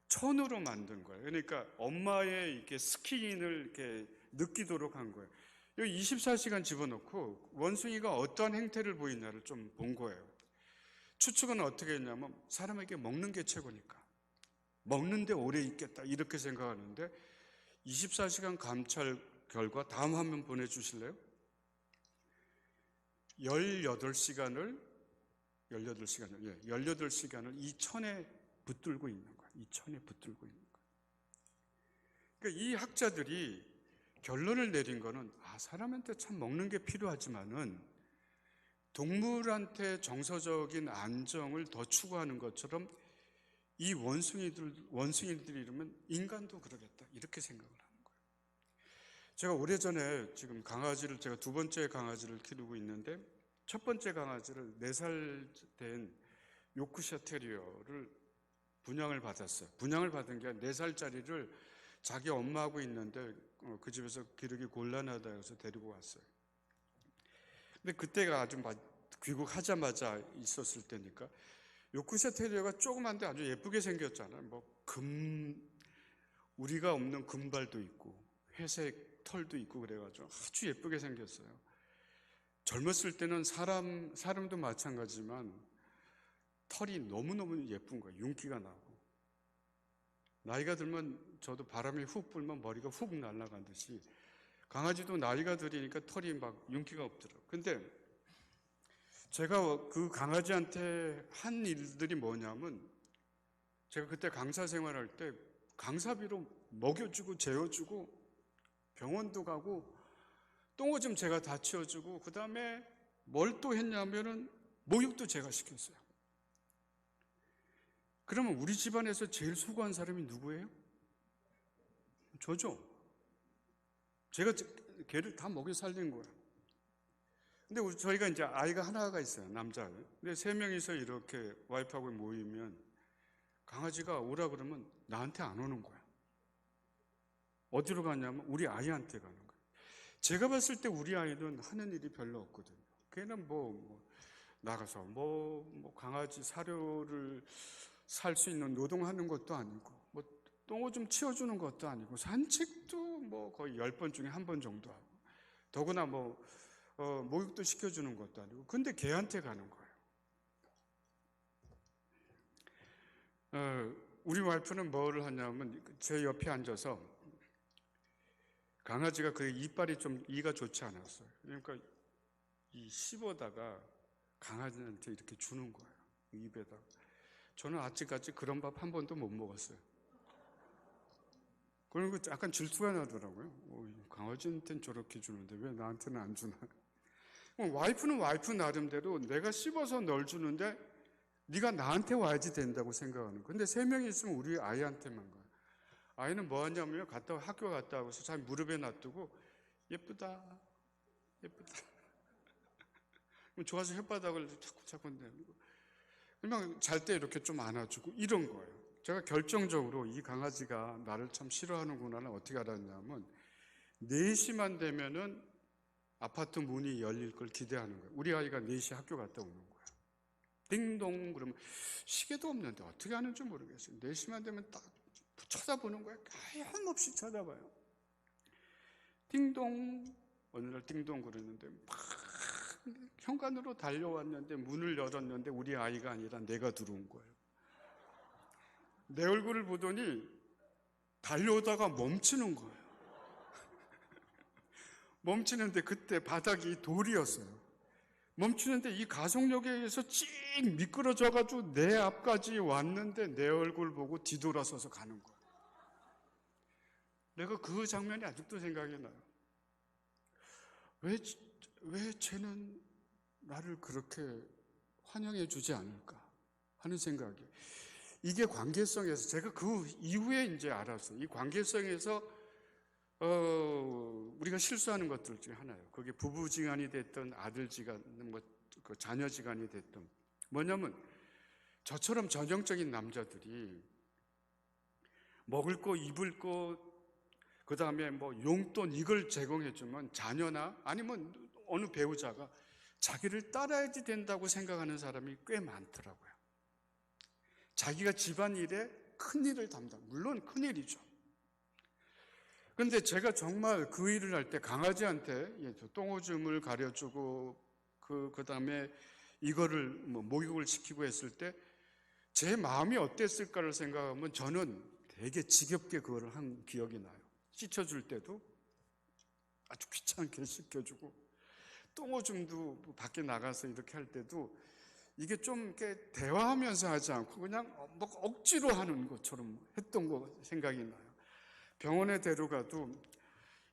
천으로 만든 거예요. 그러니까 엄마의 이렇게 스킨을 이렇게 느끼도록 한 거예요. 여기 24시간 집어넣고 원숭이가 어떠한 행태를 보이냐를 좀 본 거예요. 추측은 어떻게 했냐면 사람에게 먹는 게 최고니까 먹는데 오래 있겠다 이렇게 생각하는데 24시간 감찰 결과 다음 화면 보내주실래요? 18시간을 이 천에 붙들고 있는 거예요. 이 천에 붙들고 있는 거예요. 그러니까 이 학자들이 결론을 내린 거는 사람한테 참 먹는 게 필요하지만은 동물한테 정서적인 안정을 더 추구하는 것처럼 이 원숭이들이 이러면 인간도 그러겠다 이렇게 생각을 하는 거예요. 제가 오래전에 지금 제가 두 번째 강아지를 키우고 있는데 첫 번째 강아지를 4살 된 요크셔 테리어를 분양을 받았어요. 분양을 받은 게 4살짜리를 자기 엄마하고 있는데 그 집에서 기르기 곤란하다 해서 데리고 왔어요. 근데 그때가 아주 귀국하자마자 있었을 때니까 요크셔 테리어가 조그만데 아주 예쁘게 생겼잖아요. 우리가 없는 금발도 있고 회색 털도 있고 그래가지고 아주 예쁘게 생겼어요. 젊었을 때는 사람도 마찬가지지만 털이 너무너무 예쁜 거예요. 윤기가 나고. 나이가 들면 저도 바람이 훅 불면 머리가 훅 날아간 듯이 강아지도 나이가 들으니까 털이 윤기가 없더라고요. 근데 제가 그 강아지한테 한 일들이 뭐냐면 제가 그때 강사 생활할 때 강사비로 먹여주고 재워주고 병원도 가고 똥오줌 제가 다 치워주고 그 다음에 뭘 또 했냐면은 목욕도 제가 시켰어요. 그러면 우리 집안에서 제일 수고한 사람이 누구예요? 저죠. 제가 걔를 다 먹여 살린 거예요. 근데 저희가 이제 아이가 하나가 있어요. 남자. 근데 3명이서 이렇게 와이프하고 모이면 강아지가 오라 그러면 나한테 안 오는 거야. 어디로 가냐면 우리 아이한테 가는 거예요. 제가 봤을 때 우리 아이는 하는 일이 별로 없거든요. 걔는 나가서 강아지 사료를 살 수 있는 노동하는 것도 아니고 똥오줌 치워주는 것도 아니고 산책도 거의 10번 중에 1번 정도 하고 더구나 목욕도 시켜주는 것도 아니고 근데 걔한테 가는 거예요. 우리 와이프는 뭐를 하냐면 제 옆에 앉아서 강아지가 그 이빨이 좀 이가 좋지 않았어요. 그러니까 이 씹어다가 강아지한테 이렇게 주는 거예요. 입에다가. 저는 아직까지 그런 밥 한 번도 못 먹었어요. 그리고 약간 질투가 나더라고요. 강아지한테는 저렇게 주는데 왜 나한테는 안 주나. 와이프는 와이프 나름대로 내가 씹어서 널 주는데 네가 나한테 와야지 된다고 생각하는 거예요. 근데 3명이 있으면 우리 아이한테만 가요. 아이는 뭐 하냐면 학교 갔다 와서 자기 무릎에 놔두고 예쁘다 좋아서 혓바닥을 자꾸 내밀고 그냥 잘 때 이렇게 좀 안아주고 이런 거예요. 제가 결정적으로 이 강아지가 나를 참 싫어하는구나를 어떻게 알았냐면 4시만 되면은 아파트 문이 열릴 걸 기대하는 거예요. 우리 아이가 4시 학교 갔다 오는 거예요. 띵동 그러면 시계도 없는데 어떻게 하는지 모르겠어요. 4시만 되면 딱 쳐다보는 거예요. 하염없이 쳐다봐요. 띵동 어느 날 띵동 그러는데 막 현관으로 달려왔는데 문을 열었는데 우리 아이가 아니라 내가 들어온 거예요. 내 얼굴을 보더니 달려오다가 멈추는 거예요. 멈추는데 그때 바닥이 돌이었어요. 멈추는데 이 가속력에 의해서 찡 미끄러져가지고 내 앞까지 왔는데 내 얼굴 보고 뒤돌아서서 가는 거예요. 내가 그 장면이 아직도 생각이 나요. 왜 쟤는 나를 그렇게 환영해 주지 않을까 하는 생각이. 이게 관계성에서 제가 그 이후에 이제 알았어요. 이 관계성에서 우리가 실수하는 것들 중에 하나예요. 그게 부부지간이 됐든 아들지간, 그 자녀지간이 됐든 뭐냐면 저처럼 전형적인 남자들이 먹을 거, 입을 거, 그 다음에 뭐 용돈 이걸 제공해주면 자녀나 아니면 어느 배우자가 자기를 따라야지 된다고 생각하는 사람이 꽤 많더라고요. 자기가 집안일에 큰일을 담당, 물론 큰일이죠. 근데 제가 정말 그 일을 할 때 강아지한테 똥오줌을 가려주고 그 다음에 이거를 목욕을 시키고 했을 때 제 마음이 어땠을까를 생각하면 저는 되게 지겹게 그거를 한 기억이 나요. 씻어줄 때도 아주 귀찮게 씻겨주고 똥오줌도 밖에 나가서 이렇게 할 때도 이게 좀 이렇게 대화하면서 하지 않고 그냥 뭐 억지로 하는 것처럼 했던 거 생각이 나요. 병원에 데려가도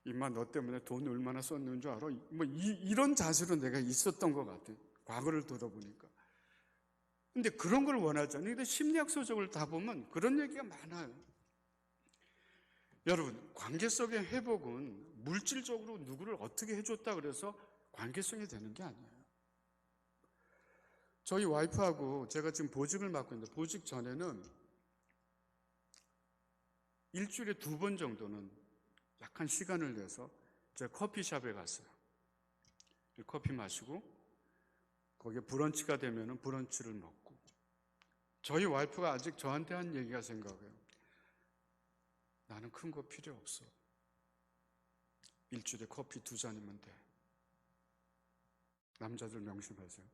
임마 너 때문에 돈 얼마나 썼는 줄 알아? 뭐 이런 자세로 내가 있었던 것 같아요. 과거를 돌아보니까. 근데 그런 걸 원하잖아요. 근데 심리학 서적을 다 보면 그런 얘기가 많아요. 여러분, 관계 속의 회복은 물질적으로 누구를 어떻게 해줬다 그래서 관계성이 되는 게 아니에요. 저희 와이프하고 제가 지금 보직을 맡고 있는데 보직 전에는 일주일에 2번 정도는 약간 시간을 내서 제가 커피숍에 갔어요. 커피 마시고 거기에 브런치가 되면은 브런치를 먹고 저희 와이프가 아직 저한테 한 얘기가 생각해요. 나는 큰 거 필요 없어. 일주일에 커피 2잔이면 돼. 남자들 명심하세요.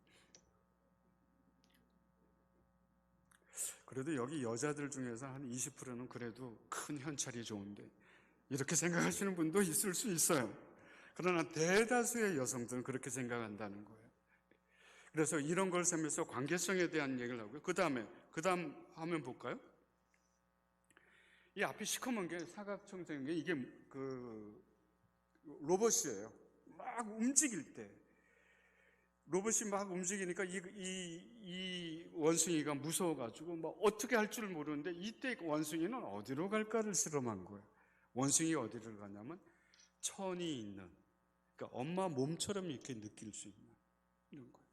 그래도 여기 여자들 중에서 한 20%는 그래도 큰 현찰이 좋은데 이렇게 생각하시는 분도 있을 수 있어요. 그러나 대다수의 여성들은 그렇게 생각한다는 거예요. 그래서 이런 걸 세면서 관계성에 대한 얘기를 하고요. 그 다음 화면 볼까요? 이 앞이 시커먼 게 사각형적인 게 이게 그 로봇이에요. 막 움직일 때 로봇이 막 움직이니까 이 원숭이가 무서워가지고 막 어떻게 할 줄 모르는데 이때 원숭이는 어디로 갈까를 실험한 거예요. 원숭이가 어디를 가냐면 천이 있는, 그러니까 엄마 몸처럼 이렇게 느낄 수 있는 이런 거예요.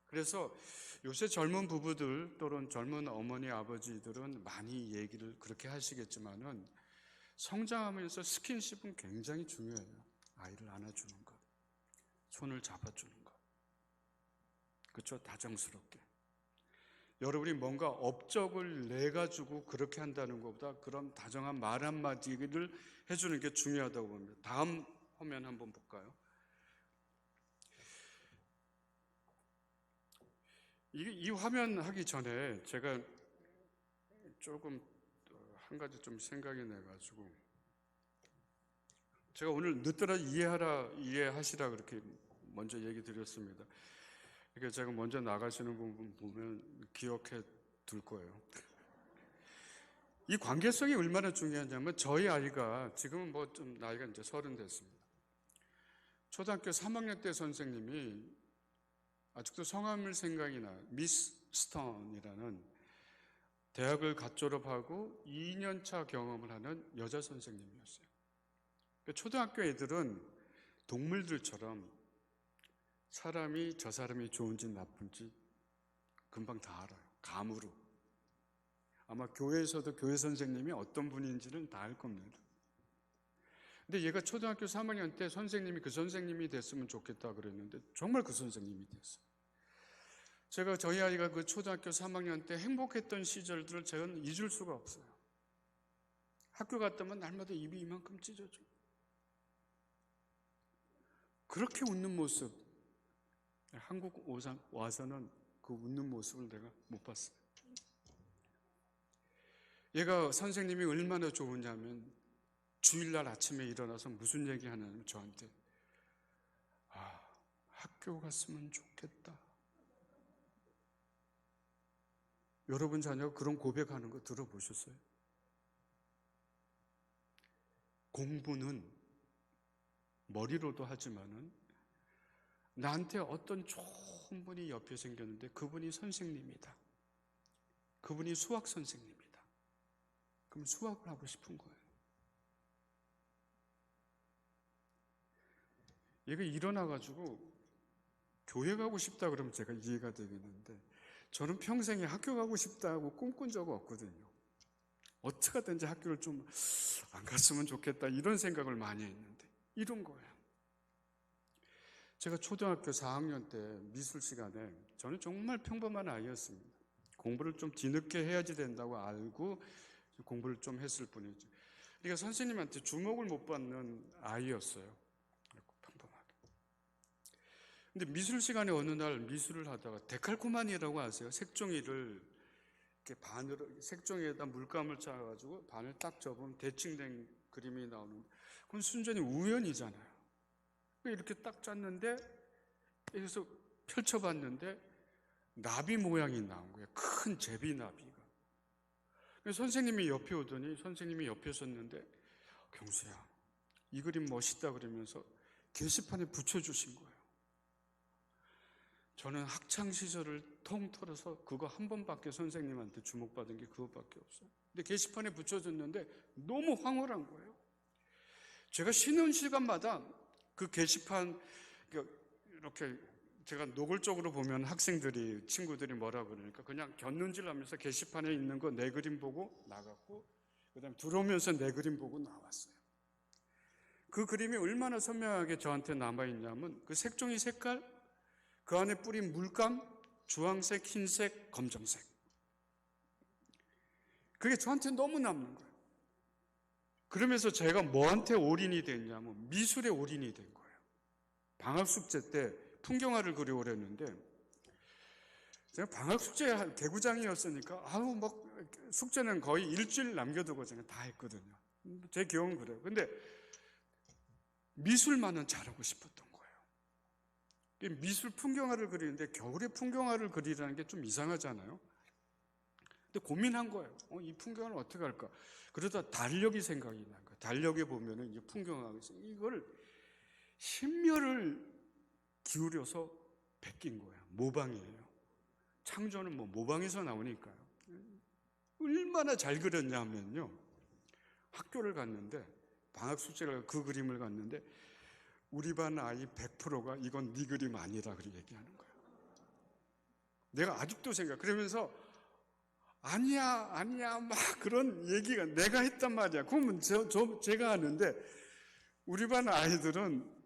그래서 요새 젊은 부부들 또는 젊은 어머니 아버지들은 많이 얘기를 그렇게 하시겠지만은 성장하면서 스킨십은 굉장히 중요해요. 아이를 안아주는 것, 손을 잡아주는 것, 그렇죠? 다정스럽게. 여러분이 뭔가 업적을 내 가지고 그렇게 한다는 것보다 그런 다정한 말 한마디를 해주는 게 중요하다고 봅니다. 다음 화면 한번 볼까요? 이 화면 하기 전에 제가 조금 한 가지 좀 생각이 나가지고 제가 오늘 늦더라 이해하시라 그렇게 먼저 얘기 드렸습니다. 그러니까 제가 먼저 나가시는 부분 보면 기억해 둘 거예요. 이 관계성이 얼마나 중요하냐면 저희 아이가 지금은 뭐 좀 나이가 이제 30 됐습니다. 초등학교 3학년 때 선생님이 아직도 성함을 생각이 나요. 미스 스턴이라는 대학을 갓 졸업하고 2년차 경험을 하는 여자 선생님이었어요. 초등학교 애들은 동물들처럼 사람이 저 사람이 좋은지 나쁜지 금방 다 알아요. 감으로. 아마 교회에서도 교회 선생님이 어떤 분인지는 다 알 겁니다. 근데 얘가 초등학교 3학년 때 선생님이 그 선생님이 됐으면 좋겠다 그랬는데 정말 그 선생님이 됐어요. 제가 저희 아이가 그 초등학교 3학년 때 행복했던 시절들을 저는 잊을 수가 없어요. 학교 갔다면 날마다 입이 이만큼 찢어져. 그렇게 웃는 모습, 한국 와서는 그 웃는 모습을 내가 못 봤어요. 얘가 선생님이 얼마나 좋으냐면 주일날 아침에 일어나서 무슨 얘기 하냐면 저한테 학교 갔으면 좋겠다. 여러분 자녀가 그런 고백하는 거 들어보셨어요? 공부는 머리로도 하지만은 나한테 어떤 좋은 분이 옆에 생겼는데 그분이 선생님이다. 그분이 수학 선생님이다. 그럼 수학을 하고 싶은 거예요. 얘가 일어나가지고 교회 가고 싶다 그러면 제가 이해가 되겠는데, 저는 평생에 학교 가고 싶다고 꿈꾼 적 없거든요. 어떻게 하든지 학교를 좀 안 갔으면 좋겠다 이런 생각을 많이 했는데 이런 거예요. 제가 초등학교 4학년 때 미술 시간에, 저는 정말 평범한 아이였습니다. 공부를 좀 뒤늦게 해야지 된다고 알고 공부를 좀 했을 뿐이죠. 그러니까 선생님한테 주목을 못 받는 아이였어요. 평범하게. 근데 미술 시간에 어느 날 미술을 하다가 데칼코마니라고 아세요? 색종이를 이렇게 반으로, 색종이에다 물감을 짜가지고 반을 딱 접으면 대칭된 그림이 나오는데, 그건 순전히 우연이잖아요. 이렇게 딱 짰는데, 여기서 펼쳐봤는데 나비 모양이 나온 거예요. 큰 제비나비가. 선생님이 옆에 오더니, 선생님이 옆에 섰는데, 경수야, 이 그림 멋있다 그러면서 게시판에 붙여주신 거예요. 저는 학창시절을 통틀어서 그거 한 번밖에 선생님한테 주목받은 게 그것밖에 없어요. 근데 게시판에 붙여줬는데 너무 황홀한 거예요. 제가 쉬는 시간마다 그 게시판, 이렇게 제가 노골적으로 보면 학생들이, 친구들이 뭐라 그러니까 그냥 곁눈질 하면서 게시판에 있는 거 내 그림 보고 나갔고, 그 다음에 들어오면서 내 그림 보고 나왔어요. 그 그림이 얼마나 선명하게 저한테 남아있냐면, 그 색종이 색깔, 그 안에 뿌린 물감, 주황색, 흰색, 검정색. 그게 저한테 너무 남는 거예요. 그러면서 제가 뭐한테 올인이 됐냐면 미술에 올인이 된 거예요. 방학숙제 때 풍경화를 그려오려 했는데, 제가 방학숙제 개구장이었으니까 숙제는 거의 일주일 남겨두고 제가 다 했거든요. 제 경우는 그래요. 근데 미술만은 잘하고 싶었던 거예요. 미술 풍경화를 그리는데 겨울에 풍경화를 그리라는 게 좀 이상하잖아요. 근데 고민한 거예요. 이 풍경화를 어떻게 할까? 그러다 달력이 생각이 난 거예요. 달력에 보면은 이제 풍경화가 있어요. 이걸 심혈을 기울여서 베낀 거예요. 모방이에요. 창조는 모방에서 나오니까요. 얼마나 잘 그렸냐면요. 학교를 갔는데, 방학 숙제를 그 그림을 갔는데, 우리 반 아이 100%가 이건 네 그림 아니라 그렇게 얘기하는 거예요. 내가 아직도 그러면서 아니야 막 그런 얘기가 내가 했단 말이야. 그러면 제가 하는데, 우리 반 아이들은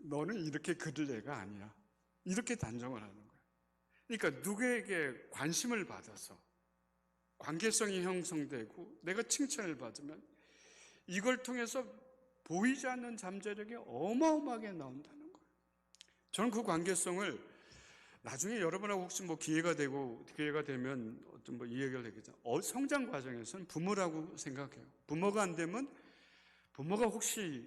너는 이렇게 그릴 애가 아니야, 이렇게 단정을 하는 거예요. 그러니까 누구에게 관심을 받아서 관계성이 형성되고 내가 칭찬을 받으면 이걸 통해서 보이지 않는 잠재력이 어마어마하게 나온다는 거예요. 저는 그 관계성을 나중에 여러분하고 혹시 기회가 되면 어떤 이 얘기를 하겠죠. 성장 과정에서는 부모라고 생각해요. 부모가 안 되면, 부모가 혹시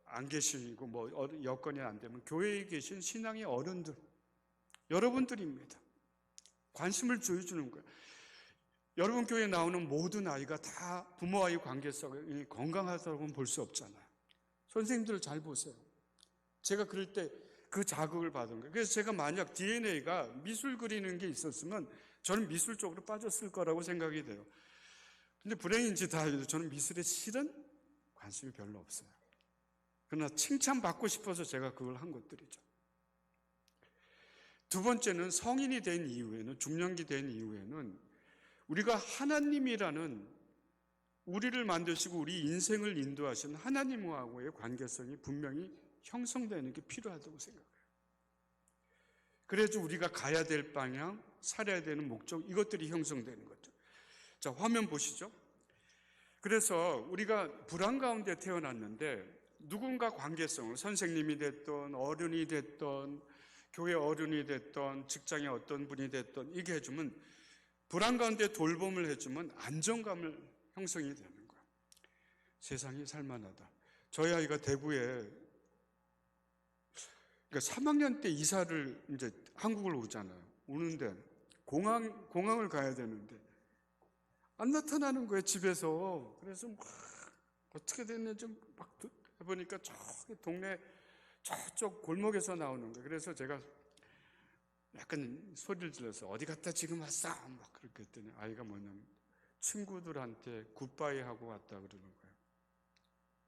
안 계시고 여건이 안 되면 교회에 계신 신앙의 어른들, 여러분들입니다. 관심을 보여주는 거예요. 여러분 교회에 나오는 모든 아이가 다 부모와의 관계성이 건강하다고는 볼 수 없잖아요. 선생님들 잘 보세요. 제가 그럴 때 그 자극을 받은 거예요. 그래서 제가 만약 DNA가 미술 그리는 게 있었으면 저는 미술 쪽으로 빠졌을 거라고 생각이 돼요. 근데 불행인지 다행히도 저는 미술에 실은 관심이 별로 없어요. 그러나 칭찬받고 싶어서 제가 그걸 한 것들이죠. 두 번째는 성인이 된 이후에는, 중년기 된 이후에는 우리가 하나님이라는, 우리를 만드시고 우리 인생을 인도하시는 하나님하고의 관계성이 분명히 형성되는 게 필요하다고 생각해요. 그래야지 우리가 가야 될 방향, 살아야 되는 목적, 이것들이 형성되는 거죠. 자, 화면 보시죠. 그래서 우리가 불안 가운데 태어났는데 누군가 관계성을, 선생님이 됐던 어른이 됐던 교회 어른이 됐던 직장의 어떤 분이 됐던, 이게 해주면, 불안 가운데 돌봄을 해주면 안정감을 형성이 되는 거예요. 세상이 살만하다. 저희 아이가 대구에 3학년 때 이사를 이제 한국을 오잖아요. 오는데 공항을 가야 되는데 안 나타나는 거예요, 집에서. 그래서 어떻게 됐는지 막 해보니까 저기 동네 저쪽 골목에서 나오는 거예요. 그래서 제가 약간 소리를 질러서 어디 갔다 지금 왔어? 막 그렇게 했더니 아이가 뭐냐면 친구들한테 굿바이 하고 왔다 그러는 거예요.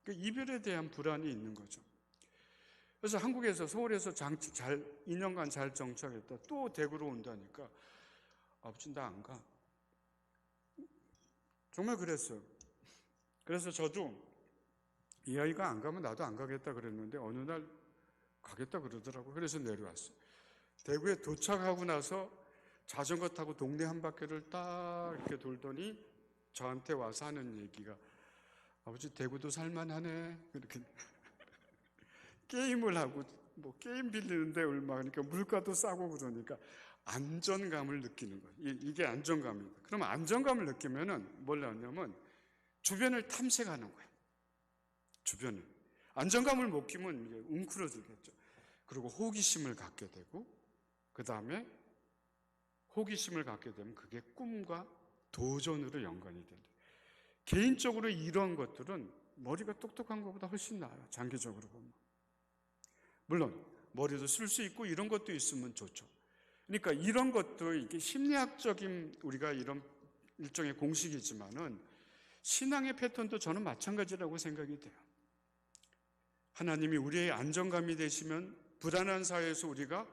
그러니까 이별에 대한 불안이 있는 거죠. 그래서 한국에서 서울에서 2년간 잘 정착했다. 또 대구로 온다니까 아버지 나 안 가. 정말 그랬어요. 그래서 저도 이 아이가 안 가면 나도 안 가겠다 그랬는데 어느 날 가겠다 그러더라고요. 그래서 내려왔어요. 대구에 도착하고 나서 자전거 타고 동네 한 바퀴를 딱 이렇게 돌더니 저한테 와서 하는 얘기가 아버지 대구도 살만하네. 이렇게 게임을 하고 뭐 게임 빌리는데 얼마 그러니까 물가도 싸고 그러니까 안정감을 느끼는 거예요. 이게 안정감입니다. 그러면 안정감을 느끼면은 뭘 하냐면 주변을 탐색하는 거예요. 주변을. 안정감을 못 끼면 이제 웅크러지겠죠. 그리고 호기심을 갖게 되고 그 다음에 호기심을 갖게 되면 그게 꿈과 도전으로 연관이 된다. 개인적으로 이런 것들은 머리가 똑똑한 것보다 훨씬 나아요. 장기적으로 보면. 물론 머리도 쓸 수 있고 이런 것도 있으면 좋죠. 그러니까 이런 것도 이게 심리학적인 우리가 이런 일종의 공식이지만은 신앙의 패턴도 저는 마찬가지라고 생각이 돼요. 하나님이 우리의 안정감이 되시면 불안한 사회에서 우리가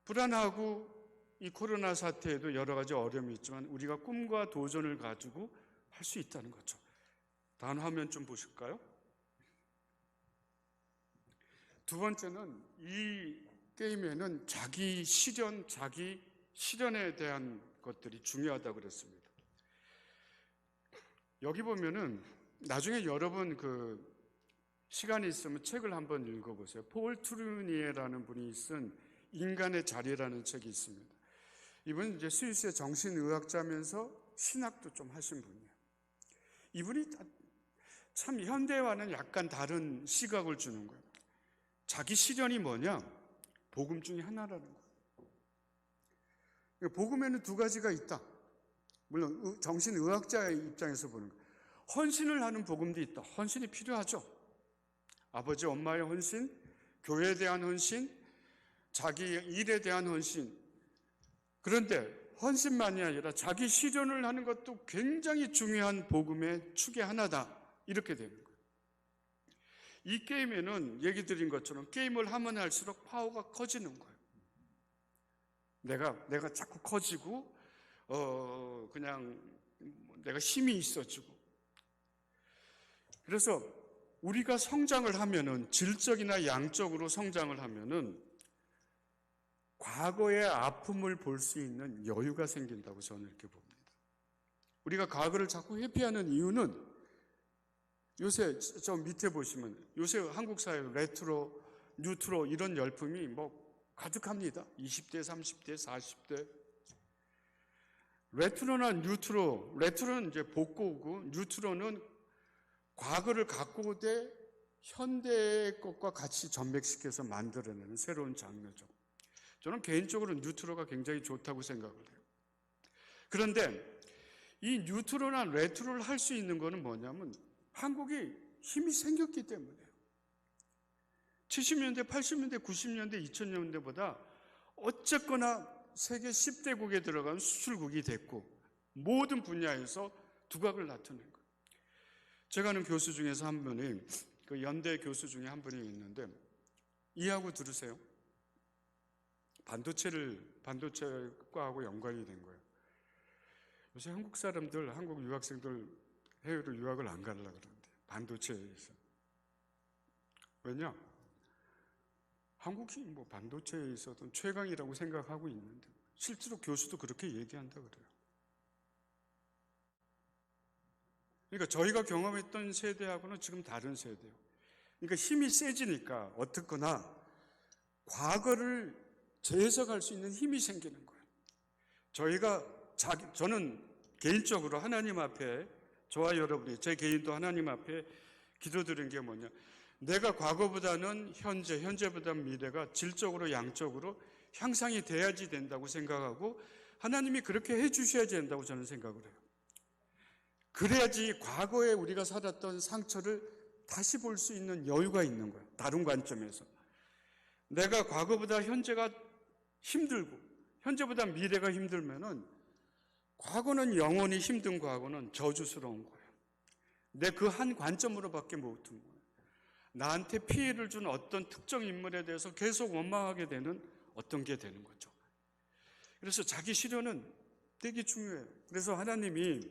불안하고 이 코로나 사태에도 여러 가지 어려움이 있지만 우리가 꿈과 도전을 가지고 할 수 있다는 거죠. 다음 화면 좀 보실까요? 두 번째는 이 게임에는 자기 실현에 대한 것들이 중요하다고 그랬습니다. 여기 보면은 나중에 여러분 시간이 있으면 책을 한번 읽어보세요. 폴 트루니에라는 분이 쓴 인간의 자리라는 책이 있습니다. 이분은 이제 스위스의 정신의학자면서 신학도 좀 하신 분이에요. 이분이 참 현대와는 약간 다른 시각을 주는 거예요. 자기 실현이 뭐냐? 복음 중에 하나라는 거예요. 복음에는 두 가지가 있다. 물론 정신의학자의 입장에서 보는 거예요. 헌신을 하는 복음도 있다. 헌신이 필요하죠. 아버지, 엄마의 헌신, 교회에 대한 헌신, 자기 일에 대한 헌신. 그런데 헌신만이 아니라 자기 실현을 하는 것도 굉장히 중요한 복음의 축의 하나다. 이렇게 되는 거예요. 이 게임에는 얘기 드린 것처럼 게임을 하면 할수록 파워가 커지는 거예요. 내가 자꾸 커지고 그냥 내가 힘이 있어지고. 그래서 우리가 성장을 하면은 질적이나 양적으로 성장을 하면은 과거의 아픔을 볼 수 있는 여유가 생긴다고 저는 이렇게 봅니다. 우리가 과거를 자꾸 회피하는 이유는 요새 저 밑에 보시면 요새 한국 사회 레트로, 뉴트로 이런 열풍이 가득합니다. 20대, 30대, 40대. 레트로나 뉴트로, 레트로는 이제 복고고 뉴트로는 과거를 갖고 오되 현대의 것과 같이 전맥시켜서 만들어내는 새로운 장르죠. 저는 개인적으로 뉴트로가 굉장히 좋다고 생각을 해요. 그런데 이 뉴트로나 레트로를 할 수 있는 거는 뭐냐면 한국이 힘이 생겼기 때문에요. 70년대, 80년대, 90년대, 2000년대보다 어쨌거나 세계 10대국에 들어간 수출국이 됐고 모든 분야에서 두각을 나타낸 거예요. 제가 아는 교수 중에서 한 분이 연대 교수 중에 한 분이 있는데 이해하고 들으세요. 반도체과하고 연관이 된 거예요. 요새 한국 사람들, 한국 유학생들 해외로 유학을 안 가려고 그러는데 반도체에서. 왜냐? 한국이 반도체에 있어서는 최강이라고 생각하고 있는데 실제로 교수도 그렇게 얘기한다 그래요. 그러니까 저희가 경험했던 세대하고는 지금 다른 세대예요. 그러니까 힘이 세지니까 어떻거나 과거를 재해석할 수 있는 힘이 생기는 거예요. 저는 개인적으로 하나님 앞에 저와 여러분이 제 개인도 하나님 앞에 기도드린 게 뭐냐? 내가 과거보다는 현재보다는 미래가 질적으로 양적으로 향상이 돼야지 된다고 생각하고 하나님이 그렇게 해주셔야 된다고 저는 생각을 해요. 그래야지 과거에 우리가 살았던 상처를 다시 볼 수 있는 여유가 있는 거예요. 다른 관점에서. 내가 과거보다 현재가 힘들고 현재보다 미래가 힘들면은 과거는 영원히 힘든 과거는 저주스러운 거예요. 내 그 한 관점으로밖에 못 든 거예요. 나한테 피해를 준 어떤 특정 인물에 대해서 계속 원망하게 되는 어떤 게 되는 거죠. 그래서 자기 실현은 되게 중요해요. 그래서 하나님이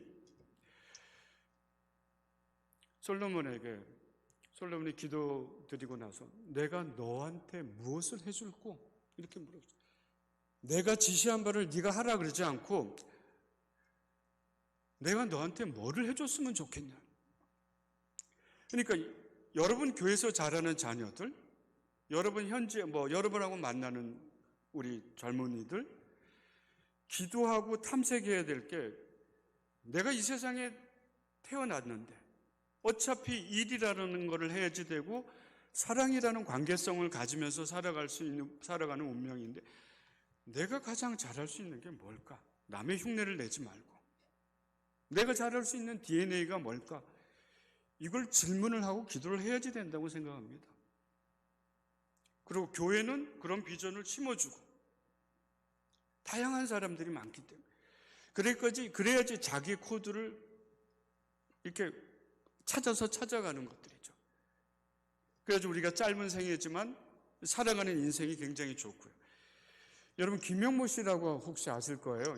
솔로몬이 기도드리고 나서 내가 너한테 무엇을 해줄꼬? 이렇게 물었어요. 내가 지시한 바를 네가 하라 그러지 않고 내가 너한테 뭐를 해줬으면 좋겠냐. 그러니까 여러분 교회에서 자라는 자녀들, 여러분 현재 여러분하고 만나는 우리 젊은이들 기도하고 탐색해야 될 게 내가 이 세상에 태어났는데 어차피 일이라는 것을 해야지 되고 사랑이라는 관계성을 가지면서 살아가는 운명인데 내가 가장 잘할 수 있는 게 뭘까? 남의 흉내를 내지 말고 내가 잘할 수 있는 DNA가 뭘까? 이걸 질문을 하고 기도를 해야지 된다고 생각합니다. 그리고 교회는 그런 비전을 심어주고 다양한 사람들이 많기 때문에 그래야지 자기 코드를 이렇게 찾아가는 것들이죠. 그래서 우리가 짧은 생이지만 살아가는 인생이 굉장히 좋고요. 여러분 김영모 씨라고 혹시 아실 거예요.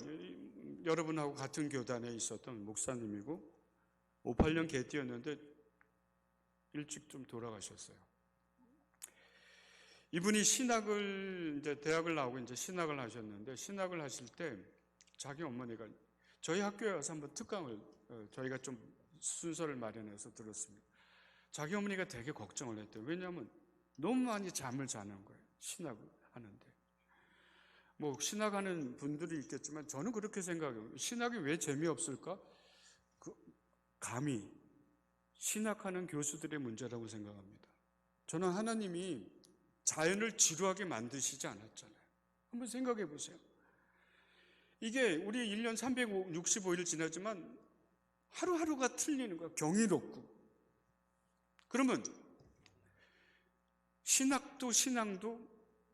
여러분하고 같은 교단에 있었던 목사님이고 58년 개띠였는데 일찍 좀 돌아가셨어요. 이분이 이제 대학을 나오고 이제 신학을 하셨는데 신학을 하실 때 자기 어머니가 저희 학교에 와서 한번 특강을 저희가 좀 순서를 마련해서 들었습니다. 자기 어머니가 되게 걱정을 했대요. 왜냐하면 너무 많이 잠을 자는 거예요. 신학을 하는데. 신학하는 분들이 있겠지만 저는 그렇게 생각해요. 신학이 왜 재미없을까? 감히 신학하는 교수들의 문제라고 생각합니다. 저는 하나님이 자연을 지루하게 만드시지 않았잖아요. 한번 생각해 보세요. 이게 우리 1년 365일 지나지만 하루하루가 틀리는 거야. 경이롭고. 그러면 신학도 신앙도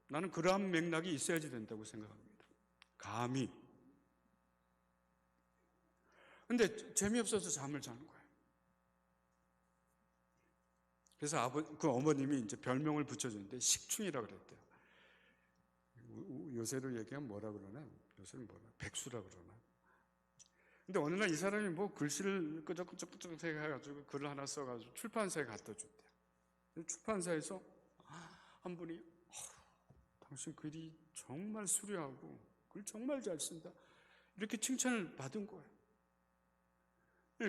나는 그러한 맥락이 있어야지 된다고 생각합니다. 감히. 근데 재미없어서 잠을 자는 거예요. 그래서 그 어머님이 이제 별명을 붙여줬는데 식충이라고 그랬대요. 요새로 얘기하면 뭐라 그러나? 요새는 백수라 그러나? 근데 어느 날 이 사람이 글씨를 끄적끄적 해가지고 글을 하나 써가지고 출판사에 갖다 줬대요. 출판사에서 한 분이 당신 글이 정말 수려하고 글 정말 잘 쓴다. 이렇게 칭찬을 받은 거예요.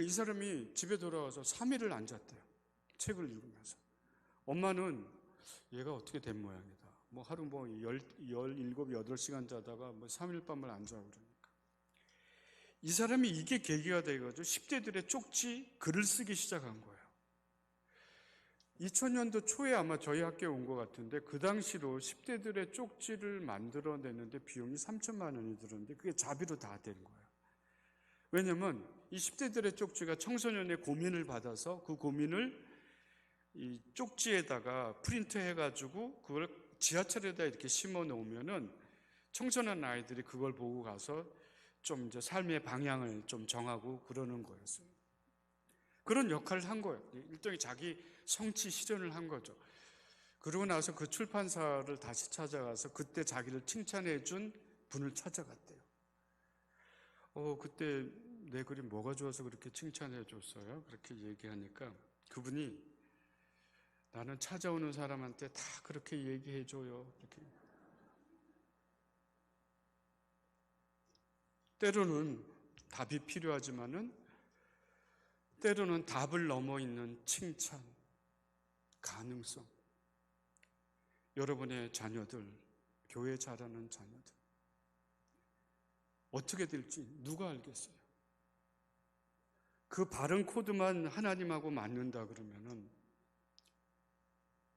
이 사람이 집에 돌아와서 3일을 앉았대요. 책을 읽으면서. 엄마는 얘가 어떻게 된 모양이다. 하루 17, 8시간 자다가 3일 밤을 안 자고 그러니까. 이 사람이 이게 계기가 돼가지고 10대들의 쪽지 글을 쓰기 시작한 거예요. 2000년도 초에 아마 저희 학교에 온 것 같은데 그 당시로 10대들의 쪽지를 만들어냈는데 비용이 3천만 원이 들었는데 그게 자비로 다 된 거예요. 왜냐면 이 10대들의 쪽지가 청소년의 고민을 받아서 그 고민을 이 쪽지에다가 프린트해가지고 그걸 지하철에다 이렇게 심어 놓으면은 청소년 아이들이 그걸 보고 가서 좀 이제 삶의 방향을 좀 정하고 그러는 거였어요. 그런 역할을 한 거예요. 일종의 자기 성취 실현을 한 거죠. 그러고 나서 그 출판사를 다시 찾아가서 그때 자기를 칭찬해 준 분을 찾아갔대요. 그때 내 글이 뭐가 좋아서 그렇게 칭찬해 줬어요? 그렇게 얘기하니까 그분이 나는 찾아오는 사람한테 다 그렇게 얘기해 줘요. 이렇게. 때로는 답이 필요하지만은 때로는 답을 넘어 있는 칭찬, 가능성. 여러분의 자녀들, 교회 자라는 자녀들 어떻게 될지 누가 알겠어요? 그 바른 코드만 하나님하고 맞는다 그러면은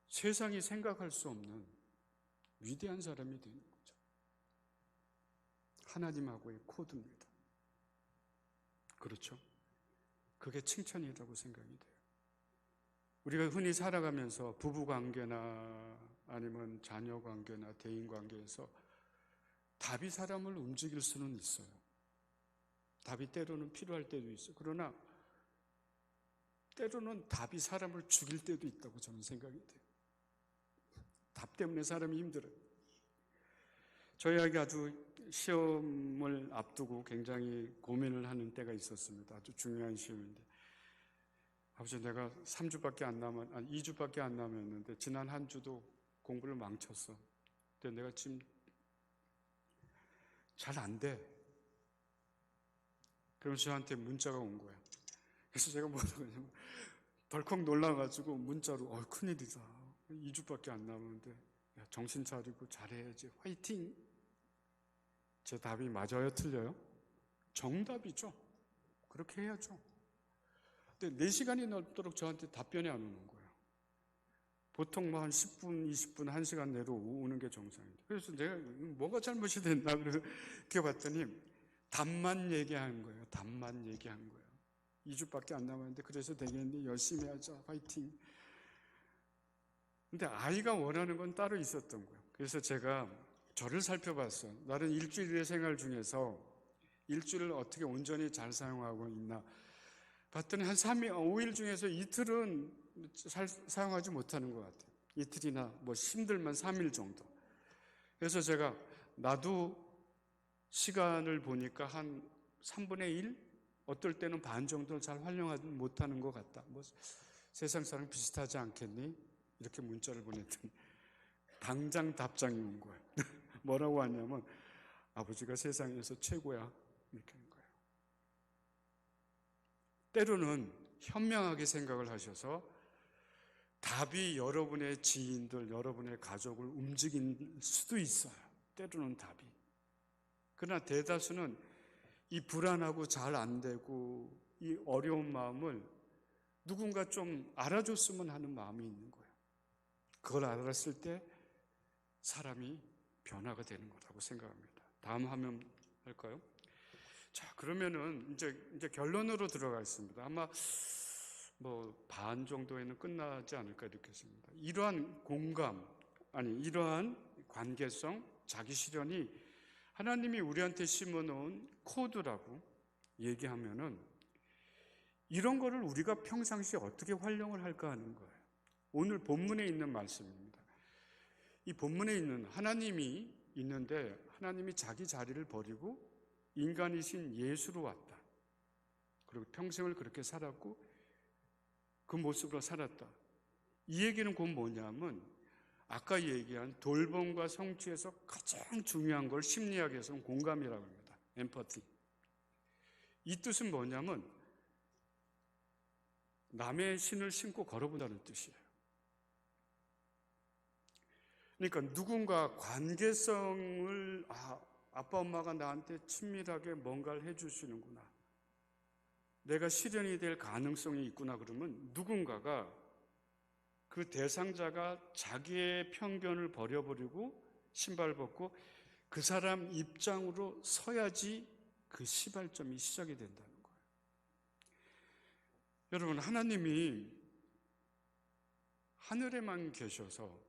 세상이 생각할 수 없는 위대한 사람이 되는 거죠. 하나님하고의 코드입니다. 그렇죠? 그게 칭찬이라고 생각이 돼요. 우리가 흔히 살아가면서 부부관계나 아니면 자녀 관계나 대인 관계에서 답이 사람을 움직일 수는 있어요. 답이 때로는 필요할 때도 있어요. 그러나 때로는 답이 사람을 죽일 때도 있다고 저는 생각이 돼요. 답 때문에 사람이 힘들어요. 저희 아기 아주 시험을 앞두고 굉장히 고민을 하는 때가 있었습니다. 아주 중요한 시험인데, 아버지 내가 3주밖에 안 남았, 아니 2주밖에 안 남았는데 지난 한 주도 공부를 망쳤어. 근데 내가 지금 잘 안 돼. 그러면서 저한테 문자가 온 거야. 그래서 제가 뭐라고 하냐면 덜컥 놀라가지고 문자로 큰일이다. 2주밖에 안 남았는데 야, 정신 차리고 잘해야지. 화이팅! 제 답이 맞아요? 틀려요? 정답이죠. 그렇게 해야죠. 근데 4시간이 넘도록 저한테 답변이 안 오는 거예요. 보통 뭐 한 10분, 20분, 1시간 내로 오는 게 정상인데. 그래서 내가 뭐가 잘못이 됐나 그렇게 봤더니 답만 얘기한 거예요. 답만 얘기한 거예요. 2주밖에 안 남았는데 그래서 되겠니? 열심히 하자. 화이팅! 근데 아이가 원하는 건 따로 있었던 거예요. 그래서 제가 저를 살펴봤어요. 나는 일주일의 생활 중에서 일주일을 어떻게 온전히 잘 사용하고 있나 봤더니 한 5일 중에서 이틀은 사용하지 못하는 것 같아요. 이틀이나 뭐 힘들면 3일 정도. 그래서 제가 나도 시간을 보니까 한 3분의 1? 어떨 때는 반 정도를 잘 활용하지 못하는 것 같다. 뭐 세상 사람 비슷하지 않겠니? 이렇게 문자를 보냈더니 당장 답장이 온 거예요. 뭐라고 하냐면 아버지가 세상에서 최고야. 이렇게 하는 거예요. 때로는 현명하게 생각을 하셔서 답이 여러분의 지인들, 여러분의 가족을 움직일 수도 있어요. 때로는 답이. 그러나 대다수는 이 불안하고 잘 안 되고 이 어려운 마음을 누군가 좀 알아줬으면 하는 마음이 있는 거예요. 그걸 알았을 때 사람이 변화가 되는 거라고 생각합니다. 다음 화면 할까요? 자, 그러면은 이제 결론으로 들어가겠습니다. 아마 뭐 반 정도에는 끝나지 않을까 느꼈습니다. 이러한 공감, 이러한 관계성, 자기 실현이 하나님이 우리한테 심어놓은 코드라고 얘기하면은 이런 거를 우리가 평상시에 어떻게 활용을 할까 하는 거예요. 오늘 본문에 있는 말씀입니다. 이 본문에 있는 하나님이 있는데 하나님이 자기 자리를 버리고 인간이신 예수로 왔다. 그리고 평생을 그렇게 살았고 그 모습으로 살았다. 이 얘기는 곧 뭐냐면 아까 얘기한 돌봄과 성취에서 가장 중요한 걸 심리학에서는 공감이라고 합니다. 엠퍼티. 이 뜻은 뭐냐면 남의 신을 신고 걸어본다는 뜻이에요. 그러니까 누군가 관계성을 아빠 엄마가 나한테 친밀하게 뭔가를 해주시는구나. 내가 실현이 될 가능성이 있구나 그러면 누군가가 그 대상자가 자기의 편견을 버려버리고 신발 벗고 그 사람 입장으로 서야지 그 시발점이 시작이 된다는 거예요. 여러분, 하나님이 하늘에만 계셔서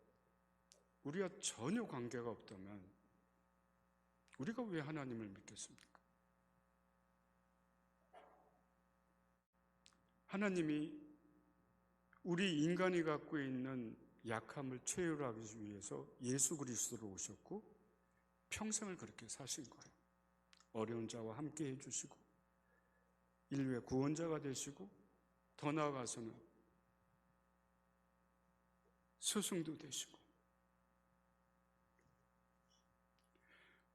우리가 전혀 관계가 없다면 우리가 왜 하나님을 믿겠습니까? 하나님이 우리 인간이 갖고 있는 약함을 최유하기 위해서 예수 그리스도로 오셨고 평생을 그렇게 사신 거예요. 어려운 자와 함께 해주시고 인류의 구원자가 되시고 더 나아가서는 스승도 되시고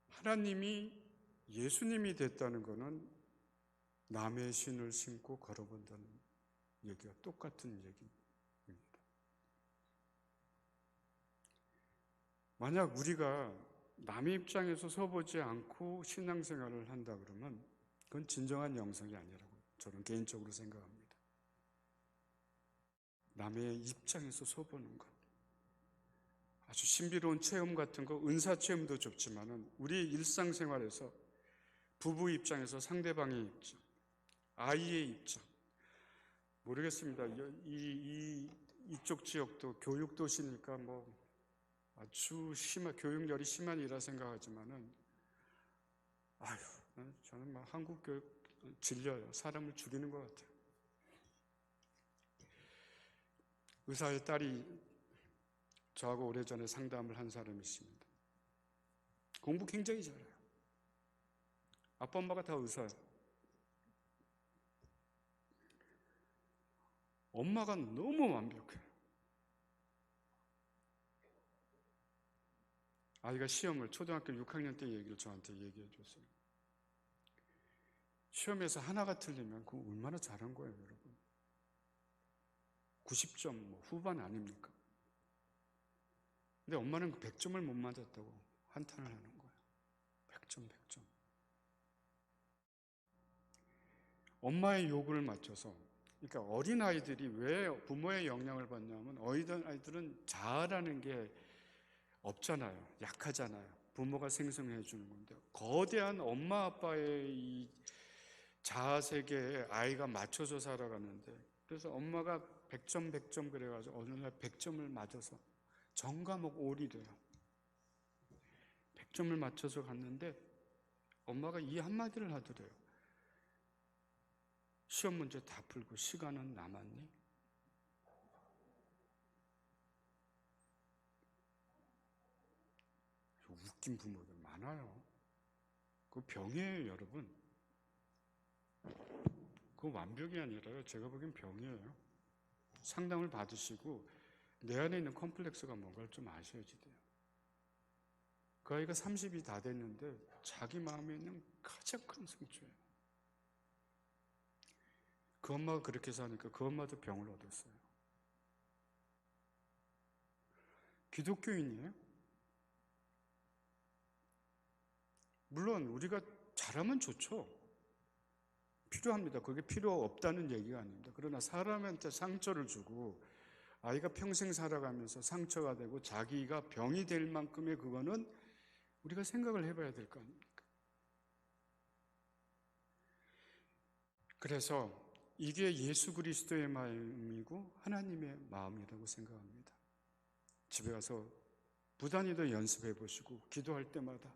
하나님이 예수님이 됐다는 것은 남의 신을 신고 걸어본다는 얘기가 똑같은 얘기입니다. 만약 우리가 남의 입장에서 서보지 않고 신앙생활을 한다 그러면 그건 진정한 영성이 아니라고 저는 개인적으로 생각합니다. 남의 입장에서 서보는 것. 아주 신비로운 체험 같은 거, 은사 체험도 좋지만은 우리 일상생활에서 부부 입장에서 상대방의 입장, 아이의 입장, 모르겠습니다. 이쪽 지역도 교육도시니까 뭐 아주 심한 교육열이 심한 이라 생각하지만은 아유, 저는 막 한국 교육 질려요. 사람을 죽이는 것 같아요. 의사의 딸이 저하고 오래전에 상담을 한 사람이 있습니다. 공부 굉장히 잘해요. 아빠 엄마가 다 의사예요. 엄마가 너무 완벽해요. 아이가 시험을 초등학교 6학년 때 얘기를 저한테 얘기해 줬어요. 시험에서 하나가 틀리면 그거 얼마나 잘한 거예요, 여러분. 90점 후반 아닙니까? 근데 엄마는 100점을 못 맞았다고 한탄을 하는 거예요. 100점, 100점. 엄마의 요구를 맞춰서, 그러니까 어린아이들이 왜 부모의 영향을 받냐면 어린아이들은 자아라는 게 없잖아요. 약하잖아요. 부모가 생성해 주는 건데 거대한 엄마 아빠의 이 자아 세계에 아이가 맞춰서 살아가는데, 그래서 엄마가 100점 100점 그래가지고 어느 날 100점을 맞아서 전과목 올이래요. 100점을 맞춰서 갔는데 엄마가 이 한마디를 하더래요. 시험 문제 다 풀고 시간은 남았니? 웃긴 부모들 많아요. 그거 병이에요, 여러분. 그거 완벽이 아니라요. 제가 보기엔 병이에요. 상담을 받으시고 내 안에 있는 컴플렉스가 뭔가를 좀 아셔야지 돼요. 그 아이가 30이 다 됐는데 자기 마음에 있는 가장 큰 상처예요. 그 엄마가 그렇게 사니까 그 엄마도 병을 얻었어요. 기독교인이에요? 물론 우리가 잘하면 좋죠. 필요합니다. 그게 필요 없다는 얘기가 아닙니다. 그러나 사람한테 상처를 주고 아이가 평생 살아가면서 상처가 되고 자기가 병이 될 만큼의 그거는 우리가 생각을 해봐야 될 거 아닙니까? 그래서 이게 예수 그리스도의 마음이고 하나님의 마음이라고 생각합니다. 집에 가서 부단히도 연습해 보시고 기도할 때마다,